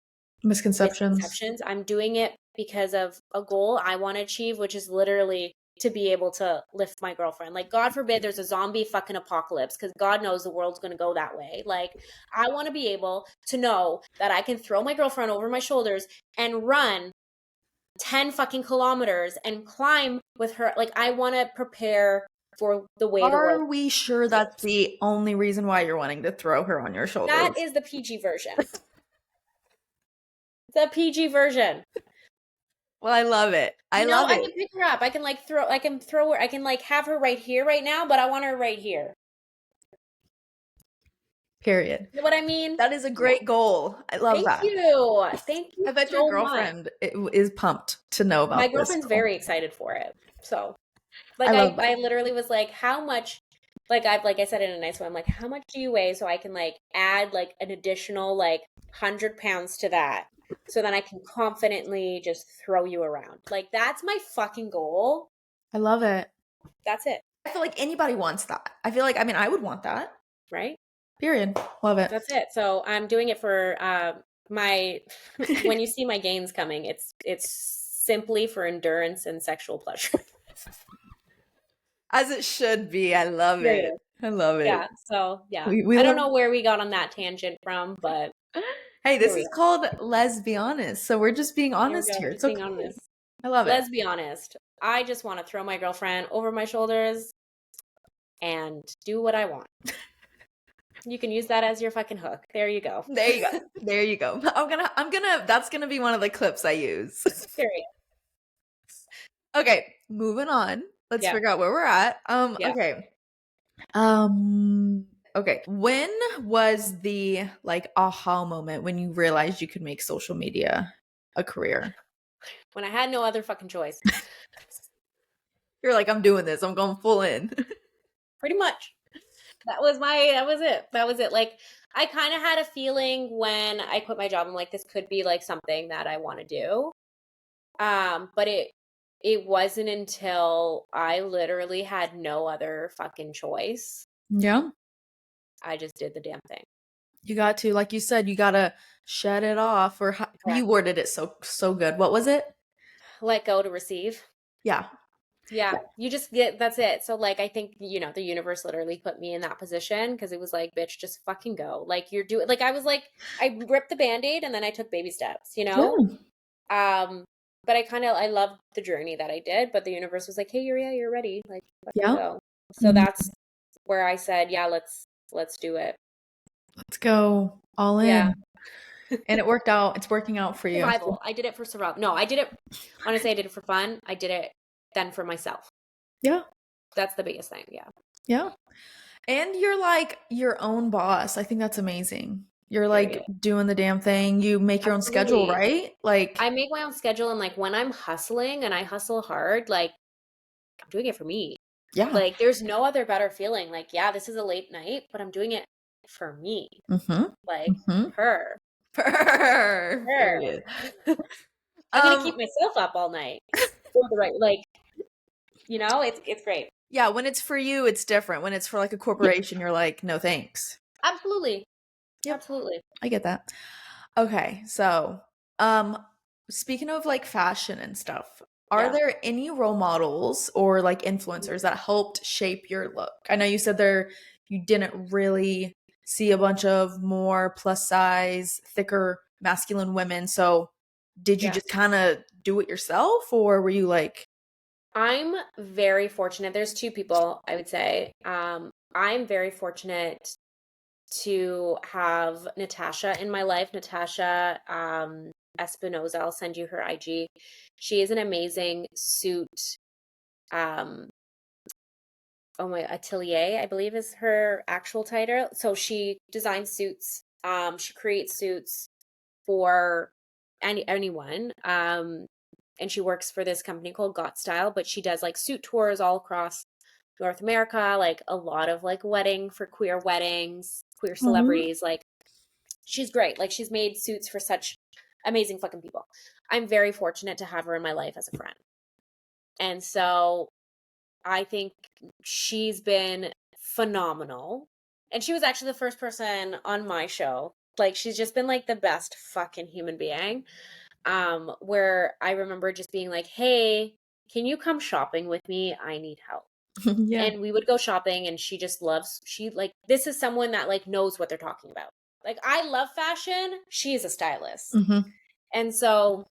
Misconceptions. misconceptions. I'm doing it because of a goal I want to achieve, which is literally to be able to lift my girlfriend. Like, God forbid there's a zombie fucking apocalypse, because God knows the world's going to go that way. Like, I want to be able to know that I can throw my girlfriend over my shoulders and run 10 fucking kilometers and climb with her. Like, I want to prepare for the way the world Are we sure is. that's the only reason why you're wanting to throw her on your That shoulders? is the PG version. The PG version. Well, I love it. I You know, love I it. can pick her up. I can like throw her. I can like have her right here, right now, but I want her right here. Period. You know what I mean? That is a Yeah. great goal. I love Thank that. you. Thank you I bet your so much. girlfriend is pumped to know My about this girlfriend's goal. very excited for it. So, I like, love I that. literally was like, how much, like I said in a nice way, I'm like, how much do you weigh so I can like add like an additional like 100 pounds to that, so then I can confidently just throw you around. Like, that's my fucking goal. I love it. That's it, I feel like anybody wants that. I feel like, I mean, I would want that. right? Period. Love it. That's it. So I'm doing it for my when you see my gains coming, it's simply for endurance and sexual pleasure. As it should be. I love it. Period. I love it. Yeah. So yeah. We I don't love. know where we got on that tangent from, but Hey, here this we is are. called Let's Be Honest. So we're just being Here we honest go. here. It's Just being okay. honest. I love it. Let's be honest. I just want to throw my girlfriend over my shoulders and do what I want. You can use that as your fucking hook. There you go. There you go. There you go. That's gonna be one of the clips I use. Period. Okay, moving on. Let's Yeah. figure out where we're at. Yeah. Okay. Okay. When was the like aha moment when you realized you could make social media a career? When I had no other fucking choice. You're like, I'm doing this. I'm going full in. Pretty much. That was it. That was it. Like, I kind of had a feeling when I quit my job, I'm like, this could be like something that I want to do. But it wasn't until I literally had no other fucking choice. Yeah. I just did the damn thing. You got to, like you said, you gotta shed it off, or you Correct. worded it so good. What was it? Let go to receive. Yeah. Yeah, you just get, that's it. So like, I think, the universe literally put me in that position because it was like, bitch, just fucking go. Like, you're doing, like, I was like, I ripped the band-aid and then I took baby steps, you know? Yeah. But I loved the journey that I did, but the universe was like, hey, you're ready. Like, fucking Yeah. go. So Mhm. that's where I said, yeah, let's do it. Let's go all Yeah. in. And it worked out. It's working out for you. Survival. I did it for survival. No, I did it, honestly, I did it for fun. I did it then for myself. Yeah. That's the biggest thing. Yeah. Yeah. And you're like your own boss. I think that's amazing. You're like Period. doing the damn thing. You make your own schedule, Absolutely. right? Like, I make my own schedule, and like when I'm hustling and I hustle hard, like I'm doing it for me. yeah. Like there's no other better feeling. Like, yeah, this is a late night, but I'm doing it for me. Mm-hmm. Like Mm-hmm. her. Her. Period. I'm gonna keep Um, myself up all night. For the right, like, it's great. yeah, when it's for you, it's different. When it's for like a Yeah, corporation, you're like, no thanks. absolutely. Yep. Absolutely. I get that. Okay, so um speaking of like fashion and stuff, are Yeah. there any role models or like influencers that helped shape your look? I know you said there you didn't really see a bunch of more plus size, thicker masculine women. So did you Yeah. just kind of do it yourself or were you like, I'm very fortunate. There's two people I would say. I'm very fortunate to have Natasha in my life. Natasha Espinoza, I'll send you her IG. She is an amazing suit. Um, oh my, Atelier, I believe is her actual title. So she designs suits. She creates suits for anyone. And she works for this company called Got Style, but she does like suit tours all across North America, like a lot of like queer weddings, queer "Oh, celebrities. Like, she's great. Like, she's made suits for such amazing fucking people. I'm very fortunate to have her in my life as a friend. And so I think she's been phenomenal. And she was actually the first person on my show. Like, she's just been like the best fucking human being. Where I remember just being like, hey, can you come shopping with me? I need help. Yeah. And we would go shopping, and she like, this is someone that like knows what they're talking about. Like, I love fashion. She is a stylist. Hmm. And so,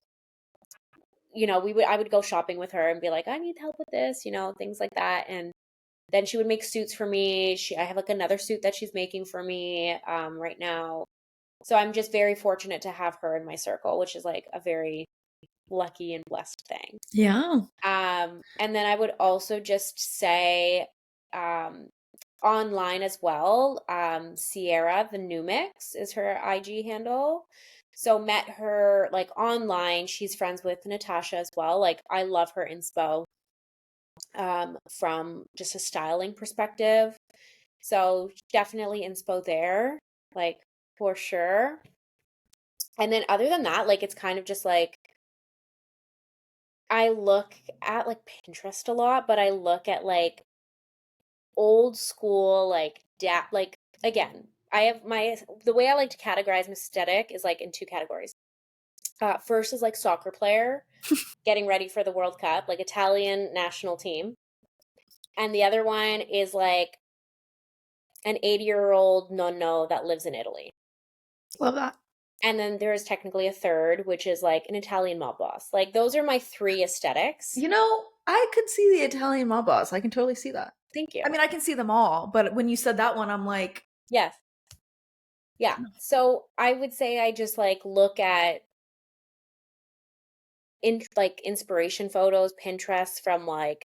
I would go shopping with her and be like, I need help with this, things like that. And then she would make suits for me. I have like another suit that she's making for me right now. So I'm just very fortunate to have her in my circle, which is like a very lucky and blessed thing. Yeah. And then I would also just say um, online as well, Sierra the New Mix is her IG handle. So met her like online. She's friends with Natasha as well. Like, I love her inspo from just a styling perspective. So definitely inspo there, like, for sure. And then other than that, like, it's kind of just like I look at like Pinterest a lot, but I look at like old school, like like, again, I have the way I like to categorize my aesthetic is like in two categories. First is like soccer player getting ready for the World Cup, like Italian national team. And the other one is like an 80-year-old nonno that lives in Italy. Love that. And then there is technically a third, which is like an Italian mob boss. Like, those are my three aesthetics. I could see the Italian mob boss. I can totally see that. Thank you. I mean, I can see them all, but when you said that one, I'm like, Yes. Yeah. So I would say I just like look at like inspiration photos, Pinterest from like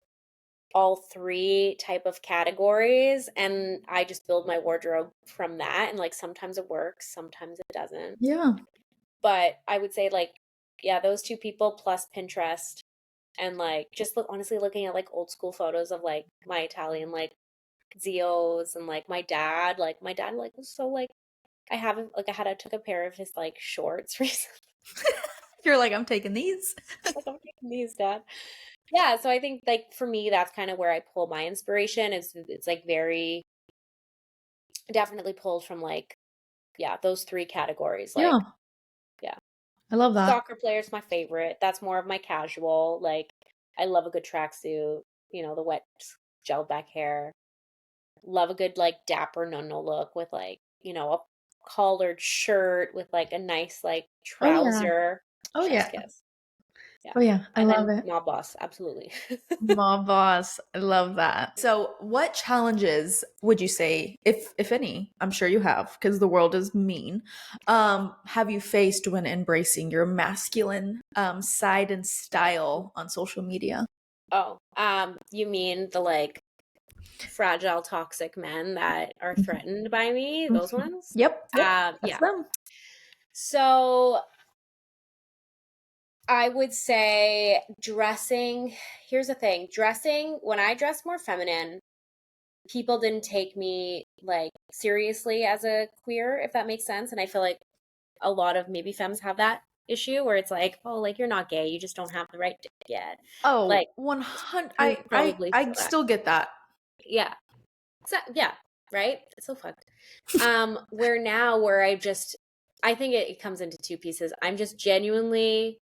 all three type of categories, and I just build my wardrobe from that. And like, sometimes it works, sometimes it doesn't. yeah. But I would say like, yeah, those two people plus Pinterest, and like just honestly looking at like old school photos of like my Italian like Zios, and like my dad like was so like, I took a pair of his like shorts recently. You're like, I'm taking these. Like, I'm taking these, dad. Yeah, so I think like for me that's kind of where I pull my inspiration. It's like very definitely pulled from like, yeah, those three categories. Like, Yeah. yeah. I love that. Soccer player's my favorite. That's more of my casual. Like, I love a good tracksuit, the wet gel back hair. Love a good like dapper nunno look with like, a collared shirt with like a nice like Oh yeah. trouser. Oh Chef's yeah. kiss. Yeah. Oh yeah. I And love then it. mob boss, absolutely. Mob boss. I love that. So, what challenges would you say, if any, I'm sure you have, because the world is mean, have you faced when embracing your masculine side and style on social media? Oh, you mean the like fragile, toxic men that are Mhm. threatened by me? Those Mhm. ones? Yep. Yep. That's Yeah. them. So I would say dressing. Here's the thing: dressing. When I dress more feminine, people didn't take me like seriously as a queer, if that makes sense. And I feel like a lot of maybe femmes have that issue where it's like, oh, like, you're not gay, you just don't have the right dick yet. Oh, Like, 100. you probably I feel that. still get that. Yeah. Yeah, right? It's so fucked. Where I think it comes into two pieces. I'm just genuinely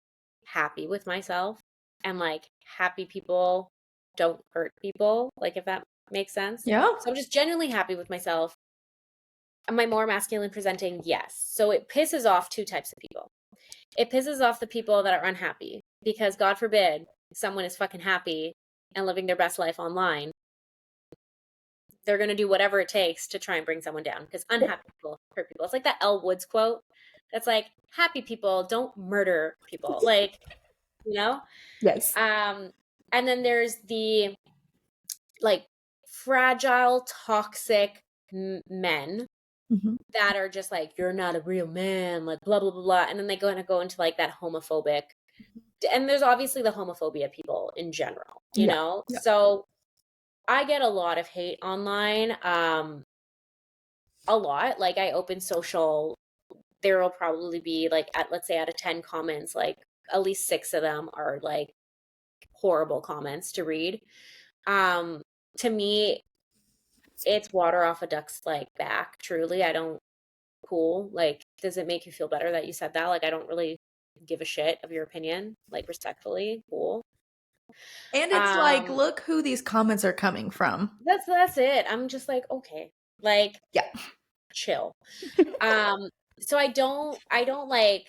happy with myself, and like, happy people don't hurt people, like, if that makes sense. Yeah. So I'm just genuinely happy with myself. Am I more masculine presenting? Yes. So it pisses off two types of people. It pisses off the people that are unhappy because, God forbid, someone is fucking happy and living their best life online. They're going to do whatever it takes to try and bring someone down, because unhappy people hurt people. It's like that Elle Woods quote that's like, happy people don't murder people. Like, you know? Yes. And then there's the like fragile, toxic men Hmm. that are just like, you're not a real man, like, blah, blah, blah, blah. And then they go into like that homophobic. And there's obviously the homophobia people in general, Yeah. Yeah. So I get a lot of hate online. A lot. Like, I open social, there will probably be like, let's say out of 10 comments, like at least 6 of them are like horrible comments to read. To me, it's water off a duck's like back, truly. I don't cool. Like, does it make you feel better that you said that? Like, I don't really give a shit of your opinion, like respectfully. Cool. And it's like, Um, look who these comments are coming from. that's it. I'm just like, okay. Like, Yeah. chill. Um, so I don't like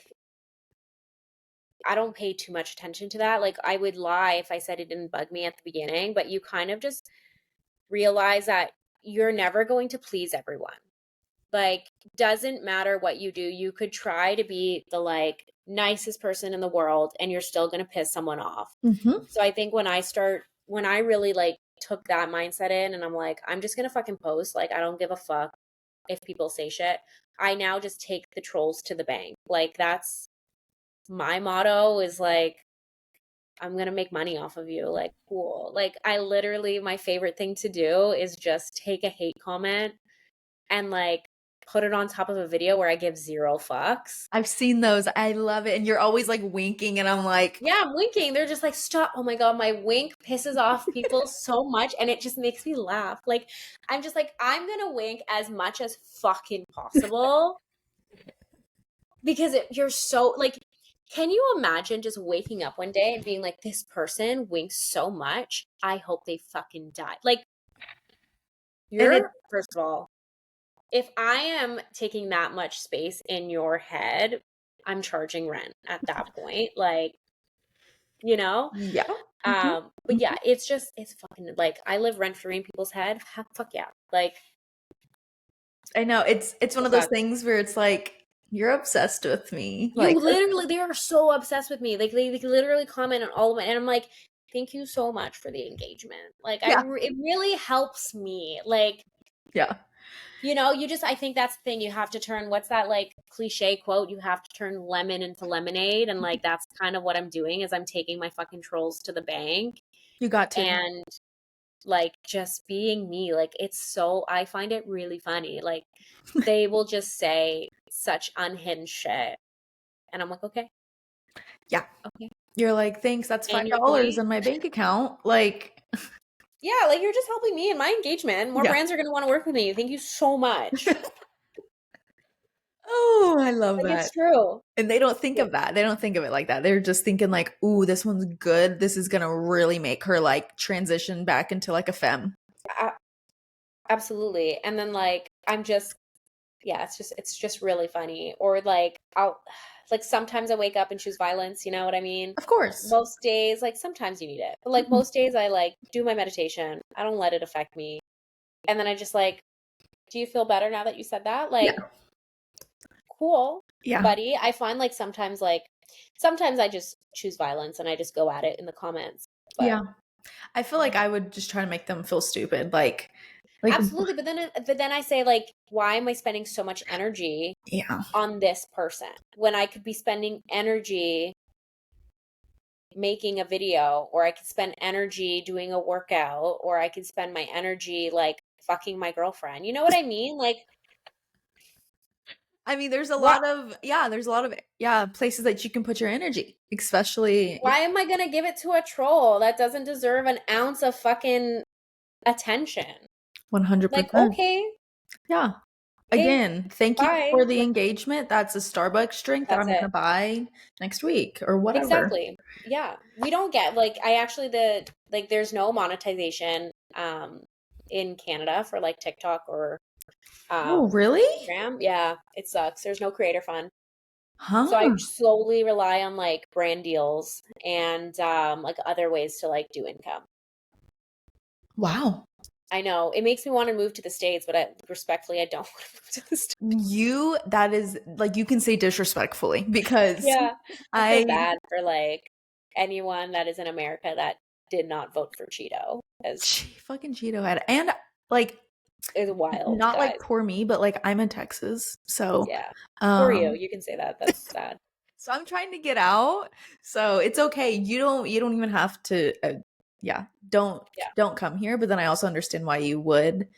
I don't pay too much attention to that. Like I would lie if I said it didn't bug me at the beginning, but you kind of just realize that you're never going to please everyone. Like doesn't matter what you do. You could try to be the like nicest person in the world and you're still going to piss someone off. Hmm. So I think when I really like took that mindset in and I'm like I'm just going to fucking post, like I don't give a fuck if people say shit. I now just take the trolls to the bank. Like that's my motto is like I'm gonna make money off of you. Like, cool. Like, I literally, my favorite thing to do is just take a hate comment and like put it on top of a video where I give zero fucks. I've seen those. I love it. And you're always like winking, and I'm like, Yeah, I'm winking. They're just like, stop. Oh my God, my wink pisses off people so much and it just makes me laugh. Like, I'm just like, I'm gonna wink as much as fucking possible because you're so like, can you imagine just waking up one day and being like, this person winks so much, I hope they fucking die. Like, and it, first of all, if I am taking that much space in your head, I'm charging rent at that point. Like, you know? yeah. Hmm. But yeah, it's fucking like I live rent free in people's head. Fuck yeah. Like, I know it's one the of those fuck. things where it's like you're obsessed with me. You Like, literally, they are so obsessed with me. Like, they literally comment on all of it. And I'm like, thank you so much for the engagement. Like, yeah, it really helps me. Like, yeah, I think that's the thing. You have to turn, what's that like cliche quote? You have to turn lemon into lemonade. And like, that's kind of what I'm doing is I'm taking my fucking trolls to the bank you got to. and like just being me. Like, I find it really funny. Like, they will just say such unhinged shit. And I'm like, okay, Yeah. okay. You're like, thanks, that's And your $5 point? in my bank account. Like, Yeah, like you're just helping me in my engagement. More yeah. brands are going to want to work with me. Thank you so much. Oh, I love Like it's that. true. And they don't think of that. They don't think of it like that. They're just thinking like, "Ooh, this one's good. This is gonna really make her like transition back into like a femme." A- Absolutely. And then like I'm just yeah, it's just really funny. Or like I'll like sometimes I wake up and choose violence, you know what I mean? Of course. Most days, like sometimes you need it. But like Mhm. most days I like do my meditation. I don't let it affect me. And then I just like, do you feel better now that you said that? Like, Yeah. cool, Yeah. buddy. I find like sometimes I just choose violence and I just go at it in the comments. But Yeah. I feel like I would just try to make them feel stupid. Like, absolutely, but then I say like, why am I spending so much energy yeah. on this person when I could be spending energy making a video, or I could spend energy doing a workout, or I could spend my energy like fucking my girlfriend. You know what I mean? Like, I mean, what? there's a lot of places that you can put your energy, especially Why am I gonna give it to a troll that doesn't deserve an ounce of fucking attention? Like, 100%. okay, Yeah. okay, Again, thank you bye. for the Like, engagement. That's a Starbucks drink that that's I'm going it. to buy next week or whatever. Exactly. Yeah. We don't get like I actually the like there's no monetization in Canada for like TikTok or Oh, really? Instagram. Yeah, it sucks. There's no creator fund. So I Huh. slowly rely on like brand deals and like other ways to like do income. Wow. I know it makes me want to move to the States, but respectfully I don't want to move to the States. That is like, you can say disrespectfully because Yeah. I feel I, bad for like anyone that is in America that did not vote for Cheeto as fucking Cheeto head. And like, is wild, not like guys. poor me, but like I'm in Texas. So, Yeah. For you, um, you can say that. That's sad. so I'm trying to get out. So it's okay. You don't even have to, yeah, Yeah. don't come here. But then I also understand why you would.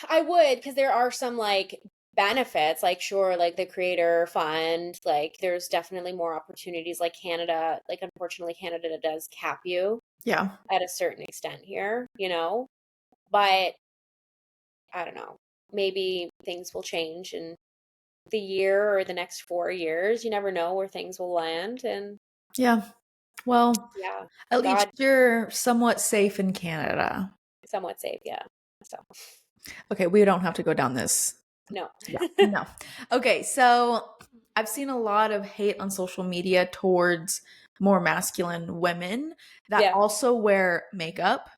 I would, because there are some like benefits, like sure, like the creator fund, like there's definitely more opportunities like Canada, like unfortunately Canada does cap you Yeah. at a certain extent here, you know? But I don't know, maybe things will change in the year or the next 4 years. You never know where things will land. And Yeah. Well, yeah, at least God, you're somewhat safe in Canada. somewhat safe. Yeah. So, Okay, we don't have to go down this. no. Yeah. No. Okay, so I've seen a lot of hate on social media towards more masculine women that Yeah. also wear makeup.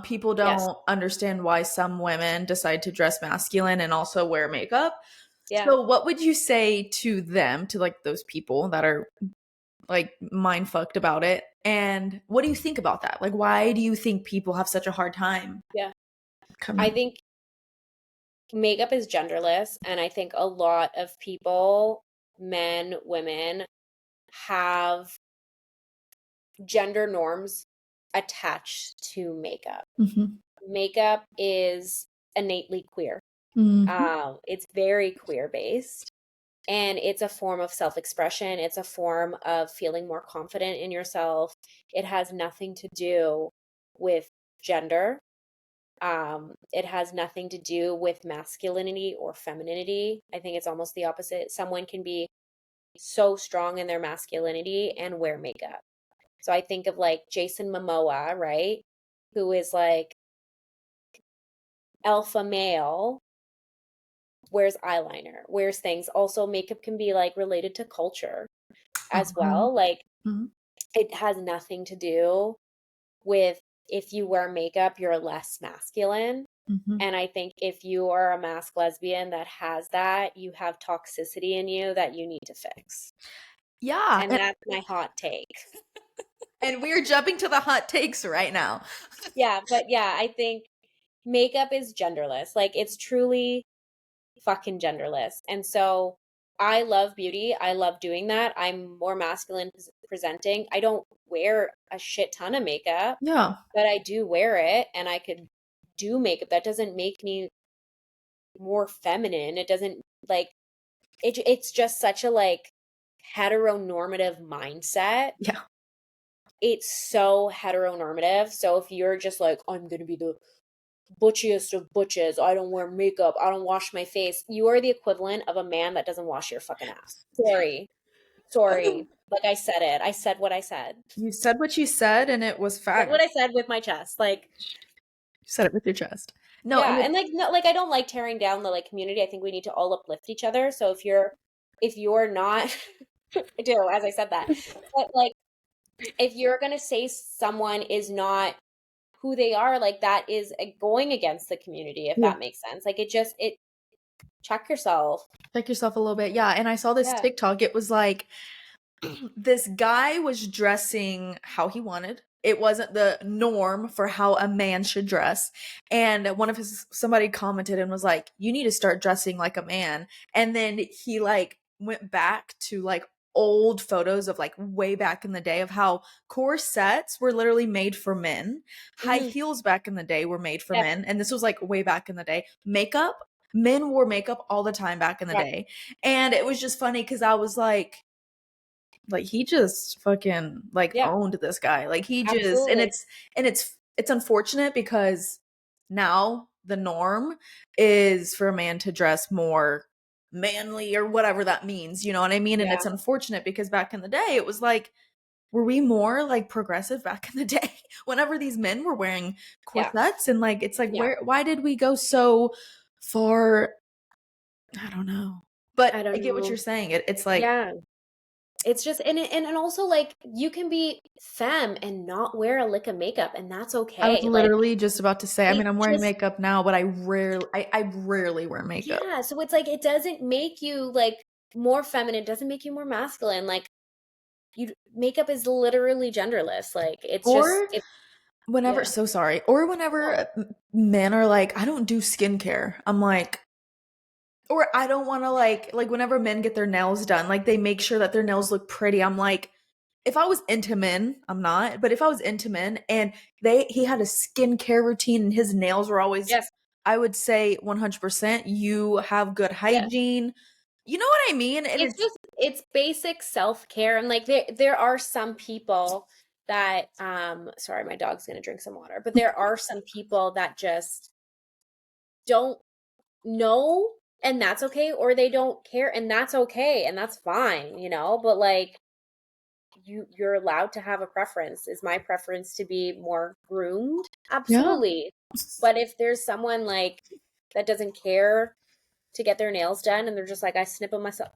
People Yes. don't understand why some women decide to dress masculine and also wear makeup. Yeah. So, what would you say to them, to like those people that are like mind fucked about it? And what do you think about that? Like, why do you think people have such a hard time Yeah. I coming? think makeup is genderless. And I think a lot of people, men, women, have gender norms attached to makeup. Hmm. Makeup is innately queer. Hmm. It's very queer based. And it's a form of self expression. It's a form of feeling more confident in yourself. It has nothing to do with gender. It has nothing to do with masculinity or femininity. I think it's almost the opposite. Someone can be so strong in their masculinity and wear makeup. So I think of like Jason Momoa, right? Who is like alpha male, wears eyeliner, wears things. Also, makeup can be like related to culture as Uh-huh. well. Like Mhm. it has nothing to do with if you wear makeup, you're less masculine. Mhm. And I think if you are a mask lesbian that has that, you have toxicity in you that you need to fix. Yeah, And that's my hot take. and we are jumping to the hot takes right now. Yeah, but yeah, I think makeup is genderless. Like it's truly fucking genderless. And so I love beauty. I love doing that. I'm more masculine presenting. I don't wear a shit ton of makeup, Yeah. but I do wear it and I could do makeup. That doesn't make me more feminine. It doesn't like it's just such a like heteronormative mindset. Yeah. It's so heteronormative. So if you're just like, I'm gonna be the butchiest of butches, I don't wear makeup, I don't wash my face, you are the equivalent of a man that doesn't wash your fucking ass. Sorry. Sorry. Like I said it. I said what I said. You said what you said, and it was Said what fact. I said with my chest. Like, You said it with your chest. No, and yeah, it, and like no, like I don't like tearing down the like community. I think we need to all uplift each other. So if you're not I do, as I said that. But like if you're gonna say someone is not who they are, like that is going against the community, if yeah, that makes sense. Like it check yourself. check yourself a little bit. Yeah, and I saw this Yeah. TikTok. It was like this guy was dressing how he wanted. It wasn't the norm for how a man should dress. And one of his somebody commented and was like, "You need to start dressing like a man." And then he like went back to like old photos of like way back in the day of how corsets were literally made for men. High Hmm. heels back in the day were made for Yeah. men. And this was like way back in the day. Makeup, men wore makeup all the time back in the Yeah. day. And it was just funny because I was like he just fucking like Yeah. owned this guy. Like he just Absolutely. and it's unfortunate because now the norm is for a man to dress more manly or whatever that means, you know what I mean? And Yeah. it's unfortunate because back in the day it was like were we more like progressive back in the day whenever these men were wearing Yeah. corsets and like it's like Yeah. why did we go so far? I don't know. But I I don't get what you're know. saying. It's like Yeah. It's just and also like you can be femme and not wear a lick of makeup and that's I was okay. Like literally just about to say, I mean, it I'm wearing just makeup now, but I rarely wear makeup. yeah, so it's like it doesn't make you like more feminine, doesn't make you more masculine. Like you makeup is literally genderless. Like it's just Or it whenever, yeah. so sorry, or whenever No. men are like, I don't do skincare. I'm like, or I don't want to like whenever men get their nails done, like they make sure that their nails look pretty. I'm like, if I was into men, I'm not, but if I was into men and he had a skincare routine and his nails were always, Yes. I would say 100% you have good Yes. hygiene. You know what I mean? And It's it's just it's basic self-care and like there are some people that sorry, my dog's gonna drink some water, but there are some people that just don't know, and that's okay, or they don't care, and that's okay, and that's fine, you know? But like you're allowed to have a preference. Is my preference to be more groomed? Yeah. Absolutely. But if there's someone like that doesn't care to get their nails done and they're just like, I snip them myself,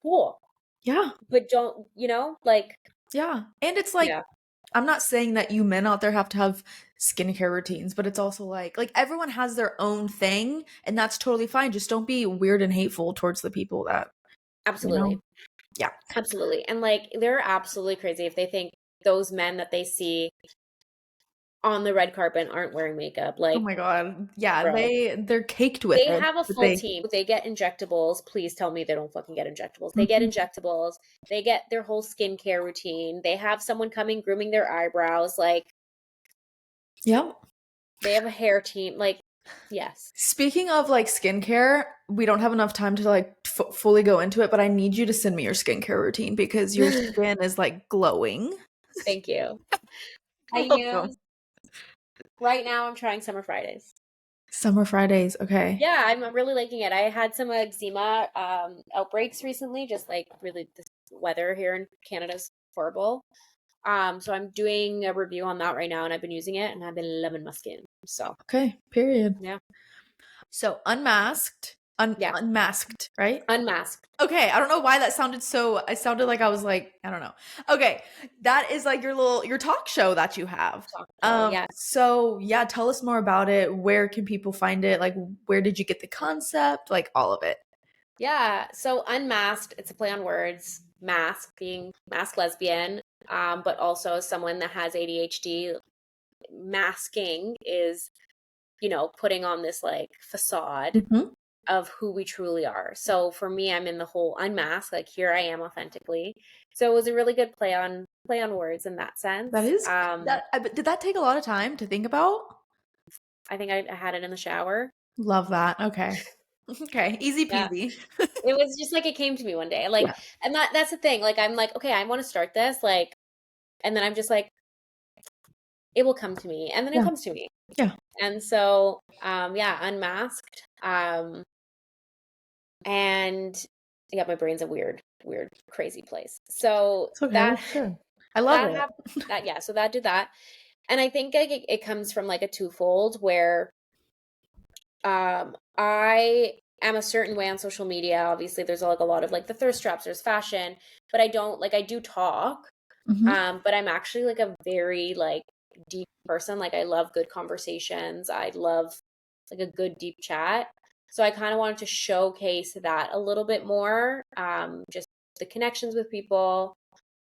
cool. Yeah. But don't, like, Yeah. And it's like, yeah, I'm not saying that you men out there have to have skincare routines, but it's also like everyone has their own thing, and that's totally fine. Just don't be weird and hateful towards the people that, you absolutely. know. Yeah. Absolutely. And like, they're absolutely crazy if they think those men that they see on the red carpet aren't wearing makeup. Oh Like, my god. Yeah, bro, they're caked with they it. have a But full team. They get injectables. Please tell me they don't fucking get injectables. They get Mhm. injectables. They get their whole skincare routine. They have someone coming grooming their eyebrows. Like, Yep. they have a hair team. Like, yes. Speaking of like skincare, we don't have enough time to like fully go into it, but I need you to send me your skincare routine because your skin is like glowing. Thank you. I You're welcome. use right now. I'm trying Summer Fridays. Summer Fridays. Okay. Yeah, I'm really liking it. I had some eczema outbreaks recently, just like really this weather here in Canada's horrible. So I'm doing a review on that right now, and I've been using it and I've been loving my skin. So Okay. Period. yeah. So unmasked, Yeah. unmasked, right? Unmasked. Okay, I don't know why that sounded so. I sounded like I was like, I don't know. Okay, that is like your talk show that you have. Talk show. Yeah. So yeah, tell us more about it. Where can people find it? Like, where did you get the concept? Like all of it. Yeah. So unmasked, it's a play on words. Mask being masked lesbian, but also someone that has ADHD. Masking is, putting on this like facade Mhm. of who we truly are. So for me, I'm in the whole unmask, like here I am authentically. So it was a really good play on words in that That sense. is that. But did that take a lot of time to think about? I think I had it in the shower. Love that. Okay. Okay. Easy Yeah. peasy. It was just like it came to me one day. Like, Yeah. and that's the thing. Like I'm like, okay, I want to start this, like, and then I'm just like, it will come to me. And then it Yeah. comes to me. Yeah. And so yeah, unmasked. And yeah, my brain's a weird, crazy place. So It's okay. that It's good. I love that happened. it. That yeah, so that did that, and I think like it comes from like a twofold where I am a certain way on social media. Obviously, there's like a lot of like the thirst traps, there's fashion, but I don't like I do talk, Mhm. but I'm actually like a very like deep person. Like I love good conversations. I love like a good deep chat. So I kind of wanted to showcase that a little bit more. Just the connections with people.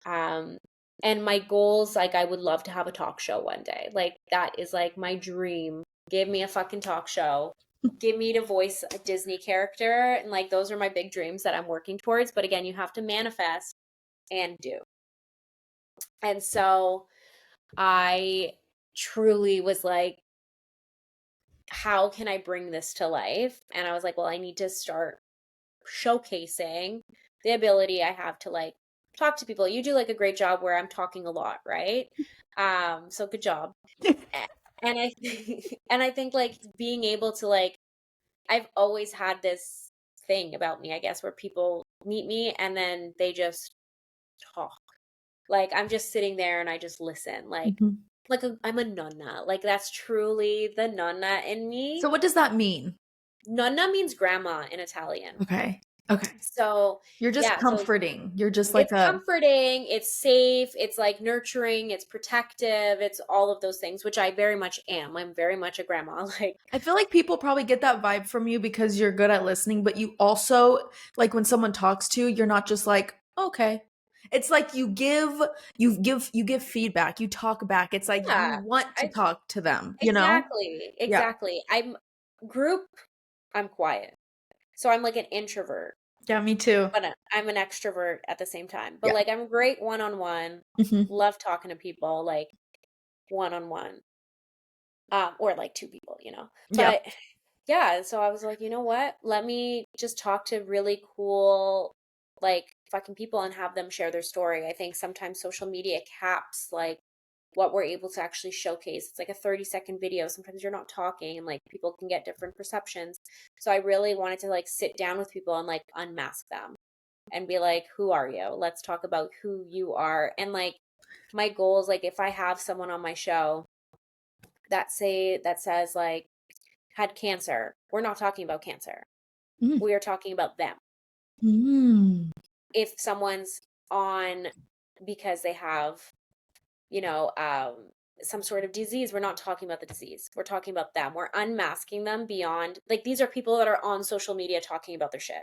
Um, and my goals, like I would love to have a talk show one day. Like that is like my dream. Give me a fucking talk show. Give me to voice a Disney character. And like those are my big dreams that I'm working towards. But again, you have to manifest and do. And so I truly was like, how can I bring this to life? And I was like, well, I need to start showcasing the ability I have to like talk to people. You do like a great job where I'm talking a lot, right? So good job. And I and I think like being able to like I've always had this thing about me, I guess, where people meet me and then they just talk. Like I'm just sitting there and I just listen. Mhm. I'm a nonna. Like that's truly the nonna in me. So what does that mean? Nonna means grandma in Italian. Okay. Okay. So, You're just yeah, so comforting. You're just like it's a comforting, it's safe, it's like nurturing, it's protective, it's all of those things, which I very much am. I'm very much a grandma. Like, I feel like people probably get that vibe from you because you're good at listening, but you also like when someone talks to you, you're not just like, okay. It's like you give feedback, you talk back. It's like you yeah, want to I talk to them, you know? exactly, Yeah. exactly. Group, I'm quiet. So I'm like an introvert, Yeah, me too. but I'm an extrovert at the same time. But Yeah. like I'm great one-on-one, Mhm. love talking to people like one-on-one. Or like two people, you know. Yeah. But yeah, so I was like, you know what? Let me just talk to really cool, like fucking people and have them share their story. I think sometimes social media caps like what we're able to actually showcase. It's like a 30-second video. Sometimes you're not talking and like people can get different perceptions. So I really wanted to like sit down with people and like unmask them and be like, who are you? Let's talk about who you are. And like my goal is like if I have someone on my show that says like had cancer, we're not talking about cancer. Mm. We are talking about them. Mm. If someone's on because they have, you know, some sort of disease, we're not talking about the disease. We're talking about them. We're unmasking them beyond, like, these are people that are on social media talking about their shit.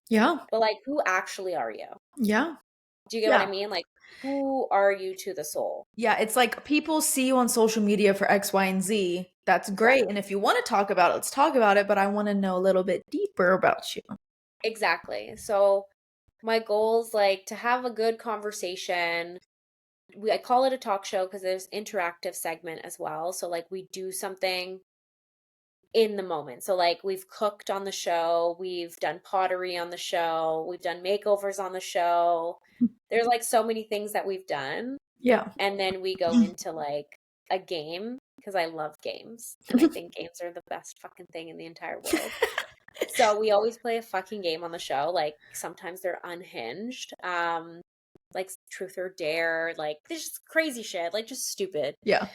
Yeah. But, like, who actually are you? Yeah. Do you get what I Yeah. mean? Like, who are you to the soul? Yeah. It's like people see you on social media for X, Y, and Z. That's great. Exactly. And if you want to talk about it, let's talk about it. But I want to know a little bit deeper about you. Exactly. So, my goal is, like, to have a good conversation. I call it a talk show because there's interactive segment as well. So, like, we do something in the moment. So like we've cooked on the show, we've done pottery on the show, we've done makeovers on the show. There's like so many things that we've done. Yeah. And then we go into like a game because I love games and I think games are the best fucking thing in the entire world. So we always play a fucking game on the show. Like sometimes they're unhinged. Like truth or dare, like there's just crazy shit, like just stupid. Yeah.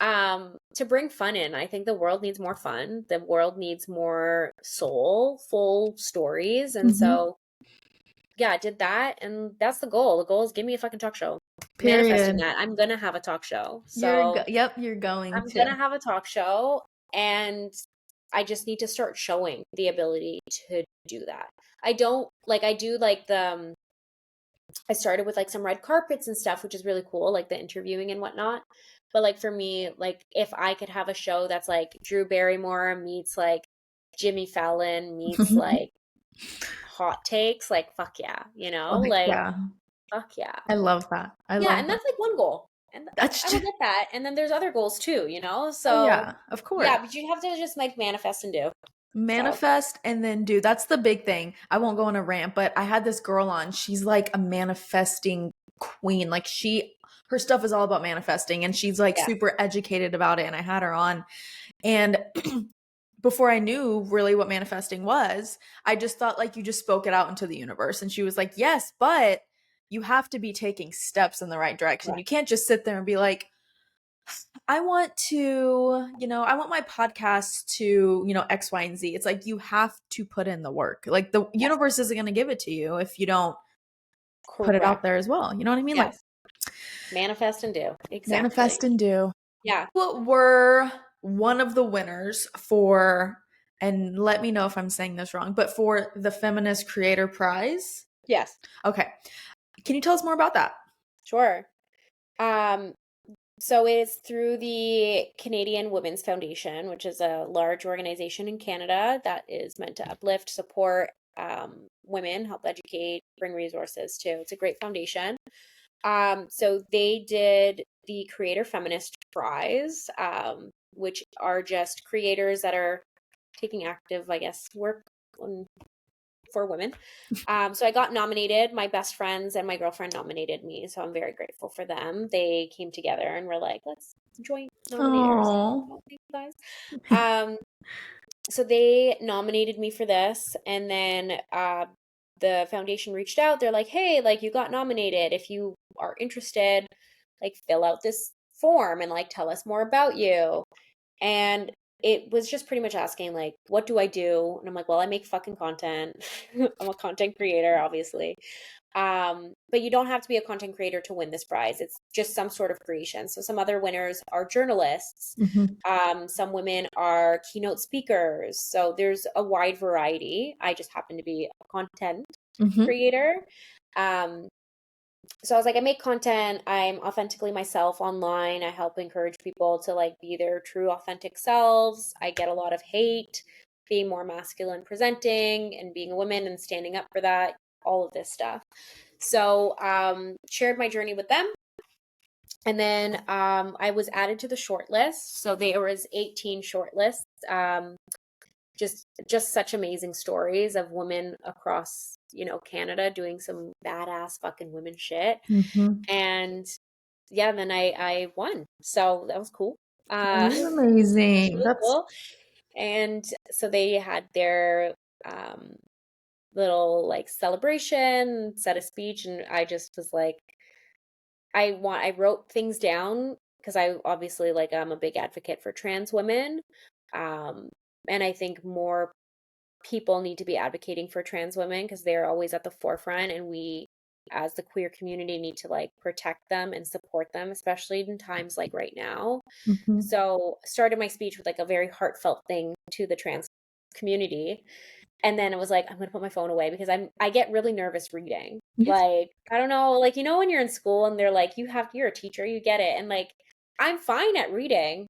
To bring fun in. I think the world needs more fun. The world needs more soulful stories. And Mm-hmm. so, yeah, I did that. And that's the goal. The goal is give me a fucking talk show. Manifesting Period. that. I'm going to have a talk show. So Yep, you're going I'm going to. to have a talk show. And I just need to start showing the ability to do that. I don't like, I do like I started with like some red carpets and stuff, which is really cool, like the interviewing and whatnot. But like for me, like if I could have a show that's like Drew Barrymore meets like Jimmy Fallon meets like hot takes, like fuck yeah, you know? Like, Like yeah. fuck yeah. I love that. I Yeah, love and that. that's like one goal. And That's I will just, get that. And then there's other goals too, you know? oh So yeah, of yeah, course. but you have to just like manifest and do. So Manifest and then do. That's the big thing. I won't go on a rant, but I had this girl on. She's like a manifesting queen. Like her stuff is all about manifesting and she's like yeah, super educated about it. And I had her on. And before I knew really what manifesting was, I just thought like you just spoke it out into the universe. And she was like, yes, but you have to be taking steps in the right direction. right. You can't just sit there and be like, I want to, I want my podcast to, X, Y, and Z. It's like you have to put in the work. Like the Yes. universe isn't going to give it to you if you don't put it out Correct. there as well. You know what I mean? Like Yes. Manifest and do. manifest Exactly. and do. Yeah. What were one of the winners for, and let me know if I'm saying this wrong, but for the Feminist Creator Prize? Yes. Okay. Can you tell us more about that? Sure. Um, so it is through the Canadian Women's Foundation, which is a large organization in Canada that is meant to uplift, support women, help educate, bring resources too. It's a great foundation. So they did the Creator Feminist Prize, which are just creators that are taking active, I guess, work for women. So I got nominated. My best friends and my girlfriend nominated me, so I'm very grateful for them. They came together and were like, "Let's join nominators." Oh. Oh, thank you guys. So they nominated me for this, and then the foundation reached out. They're like, "Hey, like you got nominated. If you are interested, like fill out this form and like tell us more about you." And it was just pretty much asking like, what do I do? And I'm like, well, I make fucking content. I'm a content creator, obviously. But you don't have to be a content creator to win this prize. It's just some sort of creation. So some other winners are journalists. Mm-hmm. Some women are keynote speakers. So there's a wide variety. I just happen to be a content Mm-hmm. creator. So I was like, I make content. I'm authentically myself online. I help encourage people to like be their true authentic selves. I get a lot of hate being more masculine presenting and being a woman and standing up for that, all of this stuff. So shared my journey with them. And then I was added to the short list. So there was 18 shortlists. Just such amazing stories of women across, Canada doing some badass fucking women shit. Mm-hmm. And yeah, and then I won. So that was cool. That's It was amazing. really That's cool. And so they had their um little like celebration, said a speech, and I just was like, I wrote things down because I obviously like I'm a big advocate for trans women. Um, and I think more people need to be advocating for trans women because they're always at the forefront, and we as the queer community need to like protect them and support them, especially in times like right now. mhm. So started my speech with like a very heartfelt thing to the trans community. And then it was like, I'm gonna put my phone away because I get really nervous reading. Yes. Like, I don't know, like when you're in school and they're like, you're a teacher, you get it. And like I'm fine at reading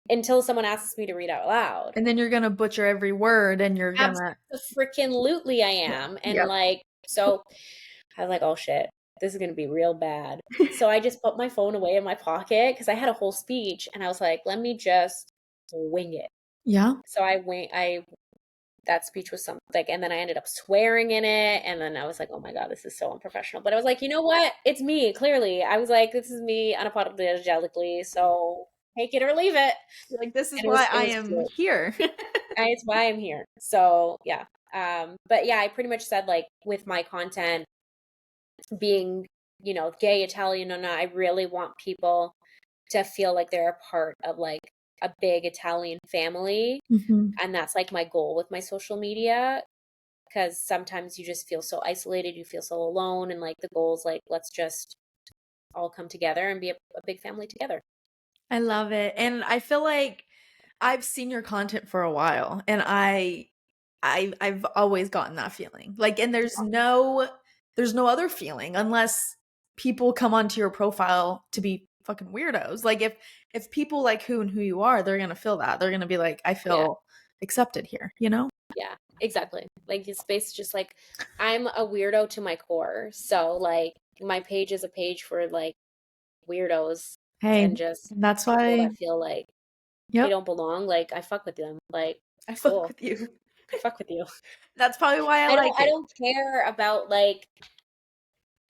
until someone asks me to read out loud. And then you're gonna butcher every word, and you're gonna. Absolutely I am. And Yep. like, so I was like, oh shit, this is gonna be real bad. So I just put my phone away in my pocket because I had a whole speech and I was like, let me just wing it. Yeah. So I that speech was something like, and then I ended up swearing in it, and then I was like, oh my god, this is so unprofessional. But I was like, you know what, it's me. Clearly I was like, this is me unapologetically, so take it or leave it. You're like, this is And why it I was am cute. here. It's why I'm here. So yeah. But yeah, I pretty much said like with my content being, gay Italian Nonna, I really want people to feel like they're a part of like a big Italian family. Mhm. And that's like my goal with my social media, because sometimes you just feel so isolated, you feel so alone, and like the goal is like, let's just all come together and be a big family together. I love it. And I feel like I've seen your content for a while, and I've always gotten that feeling. Like, and there's no other feeling unless people come onto your profile to be fucking weirdos. Like, if people like who you are, they're gonna feel that. They're gonna be like, I Yeah, feel accepted here, you know? yeah, exactly. Like it's based just like I'm a weirdo to my core. So like my page is a page for like weirdos Hey, and just that's people why. that feel like they Yep, don't belong. Like I fuck with them. Like I it's fuck cool. with you. I fuck with you. That's probably why I I don't like I it. don't care about like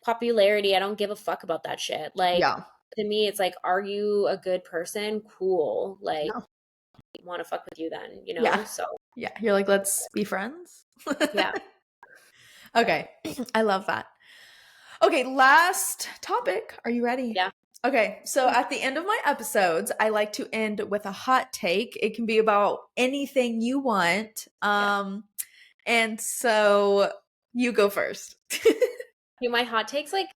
popularity. I don't give a fuck about that shit. Like Yeah. to me it's like, are you a good person? Cool. Like Yeah. want to fuck with you then, Yeah. So Yeah. You're like, let's be friends. yeah, Okay. I love that. Okay, last topic. Are you ready? yeah, Okay, so at the end of my episodes, I like to end with a hot take. It can be about anything you want. yeah. And so you go first. Okay, my hot take's like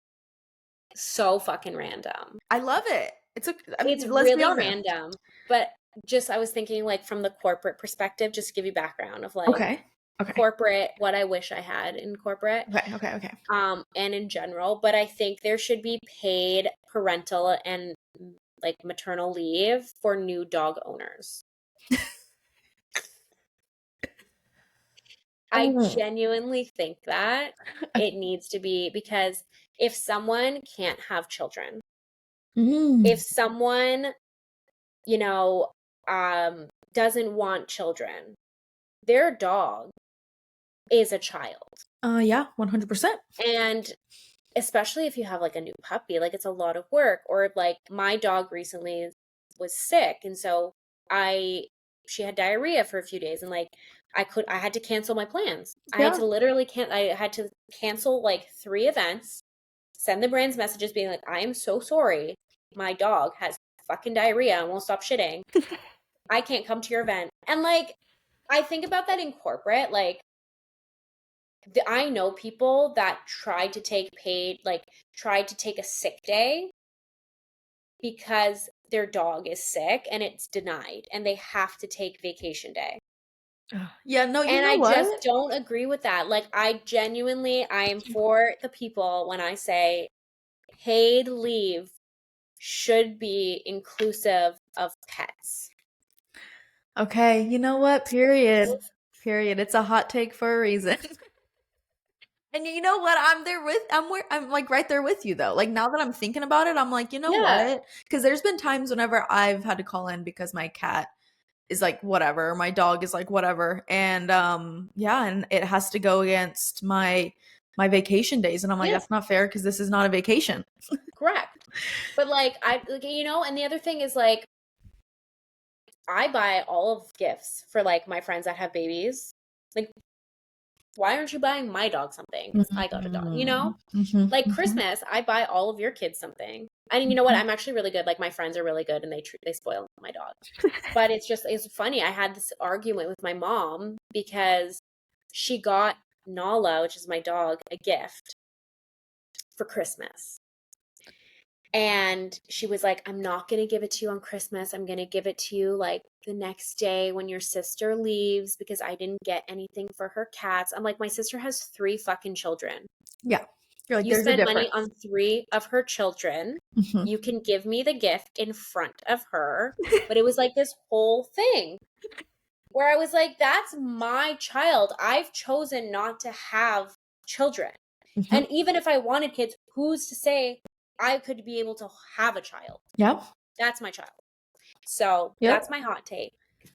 so fucking random. I love it. I It's mean, let's be really honest. random, but just I was thinking like from the corporate perspective, just to give you background of like Okay. Okay. corporate, what I wish I had in corporate, Okay. Okay. Okay. and in general. But I think there should be paid parental and like maternal leave for new dog owners. I Oh. genuinely think that it needs to be, because if someone can't have children, if Mm. someone, you know, doesn't want children, their dog is a child. Yeah, 100%. And especially if you have like a new puppy, like it's a lot of work. Or like my dog recently was sick, and so I she had diarrhea for a few days, and like I had to cancel my plans. I had Yeah. to literally I had to cancel like 3 events, send the brands messages being like, I am so sorry. My dog has fucking diarrhea and won't stop shitting. I can't come to your event. And like I think about that in corporate, like I know people that tried to take paid, like tried to take a sick day because their dog is sick and it's denied and they have to take vacation day. Ugh. Yeah, no, you And know I just what? don't agree with that. Like I am for the people when I say paid leave should be inclusive of pets. Okay, you know what? Period. Period. It's a hot take for a reason. And you know what? I'm like right there with you though. Like now that I'm thinking about it, I'm like, you know Yeah. what? Because there's been times whenever I've had to call in because my cat is like whatever, my dog is like whatever. And yeah, and it has to go against my vacation days. And I'm like, Yes, that's not fair because this is not a vacation. correct. But like and the other thing is like I buy all of gifts for like my friends that have babies. Like, why aren't you buying my dog something? Because I got a dog, you know? Like Christmas, I buy all of your kids something. And you know what? I'm actually really good. Like my friends are really good and they spoil my dog. But it's funny. I had this argument with my mom because she got Nala, which is my dog, a gift for Christmas. And she was like, I'm not going to give it to you on Christmas. I'm going to give it to you like the next day when your sister leaves because I didn't get anything for her cats. I'm like, my sister has 3 fucking children. Yeah. You're like, You there's a spent money difference. on 3 of her children. You can give me the gift in front of her. But it was like this whole thing where I was like, that's my child. I've chosen not to have children. And even if I wanted kids, who's to say I could be able to have a child? Yep. That's my child. So Yep. that's my hot take.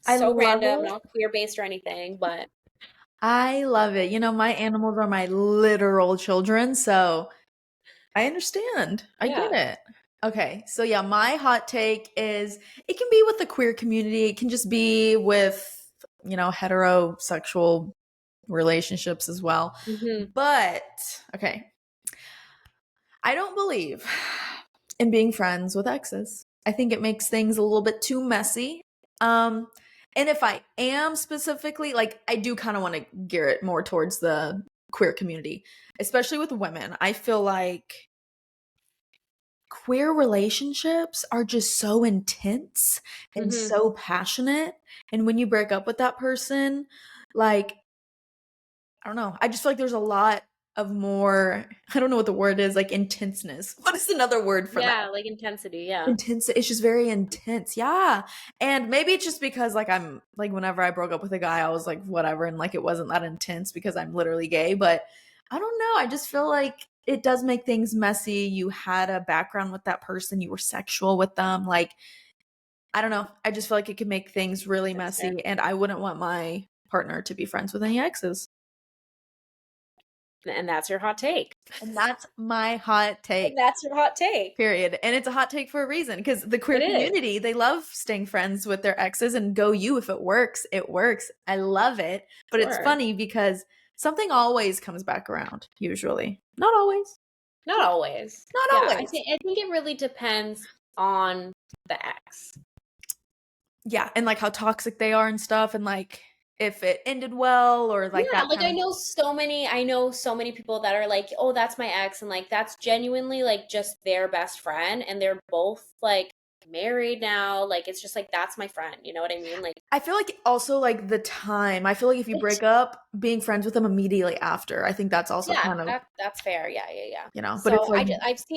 I So love random, it. not queer based or anything, but I love it. You know, my animals are my literal children, so I understand. I get yeah. it. Okay, so yeah, my hot take is it can be with the queer community. It can just be with, heterosexual relationships as well. But, okay, I don't believe in being friends with exes. I think it makes things a little bit too messy. And if I am specifically, like, I do kind of want to gear it more towards the queer community, especially with women. I feel like queer relationships are just so intense and so passionate. And when you break up with that person, like, I don't know. I just feel like there's a lot of more, I don't know what the word is, like intenseness. What is another word for that? Yeah, like intensity, yeah. Intense. It's just very intense. Yeah. And maybe it's just because like I'm like whenever I broke up with a guy, I was like whatever and like it wasn't that intense because I'm literally gay, but I don't know. I just feel like it does make things messy. You had a background with that person, you were sexual with them. Like I don't know. I just feel like it could make things really That's fair. messy and I wouldn't want my partner to be friends with any exes. And that's your hot take. And that's my hot take. And that's your hot take. Period. And it's a hot take for a reason because the queer It is. community, they love staying friends with their exes and go you. If it works, it works. I love it. But it's Sure. funny because something always comes back around, usually. Not always. Not always. Not Yeah, always. I think it really depends on the ex. Yeah. And like how toxic they are and stuff. And like if it ended well or like Yeah, that. like I know so many people that are like, oh, that's my ex, and like that's genuinely like just their best friend, and they're both like married now. Like it's just like that's my friend. You know what I mean? Like I feel like also like the time. I feel like if you break up, being friends with them immediately after, I think that's also yeah, kind of, that's fair. Yeah. but it's So like,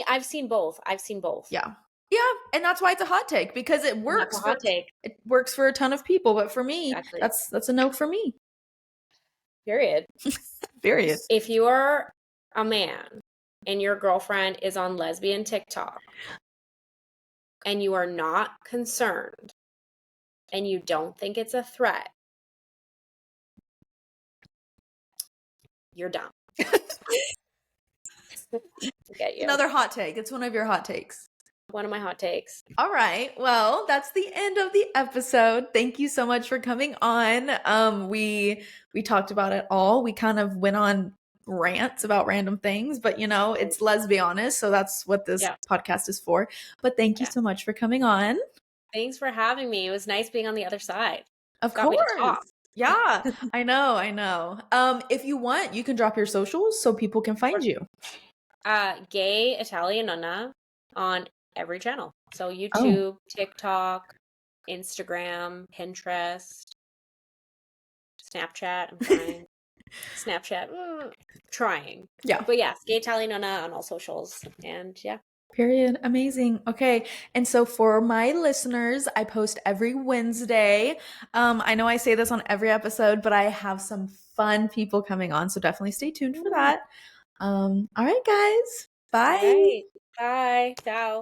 I've seen both. I've seen both. yeah. Yeah, and that's why it's a hot take because it And that's works a hot take. it works for a ton of people, but for me, Exactly. that's a no for me. Period. Period. If you are a man and your girlfriend is on lesbian TikTok and you are not concerned and you don't think it's a threat, you're dumb. Get you. Another hot take. It's one of your hot takes. One of my hot takes. All right. Well, that's the end of the episode. Thank you so much for coming on. We talked about it all. We kind of went on rants about random things, but it's Let's Be Honest, so that's what this podcast is for. But thank you so much for coming on. Thanks for having me. It was nice being on the other side. Of Got me to course. talk. Yeah, I know. If you want, you can drop your socials so people can find you. Gay Italian Nonna on every channel. So YouTube, TikTok, Instagram, Pinterest, Snapchat. I'm trying. Snapchat, trying. Yeah. But yes, Gay Italian Nonna on all socials. And yeah. Period. Amazing. Okay. And so for my listeners, I post every Wednesday. I know I say this on every episode, but I have some fun people coming on. So definitely stay tuned for that. All right, guys. Bye. All right. Bye. Ciao.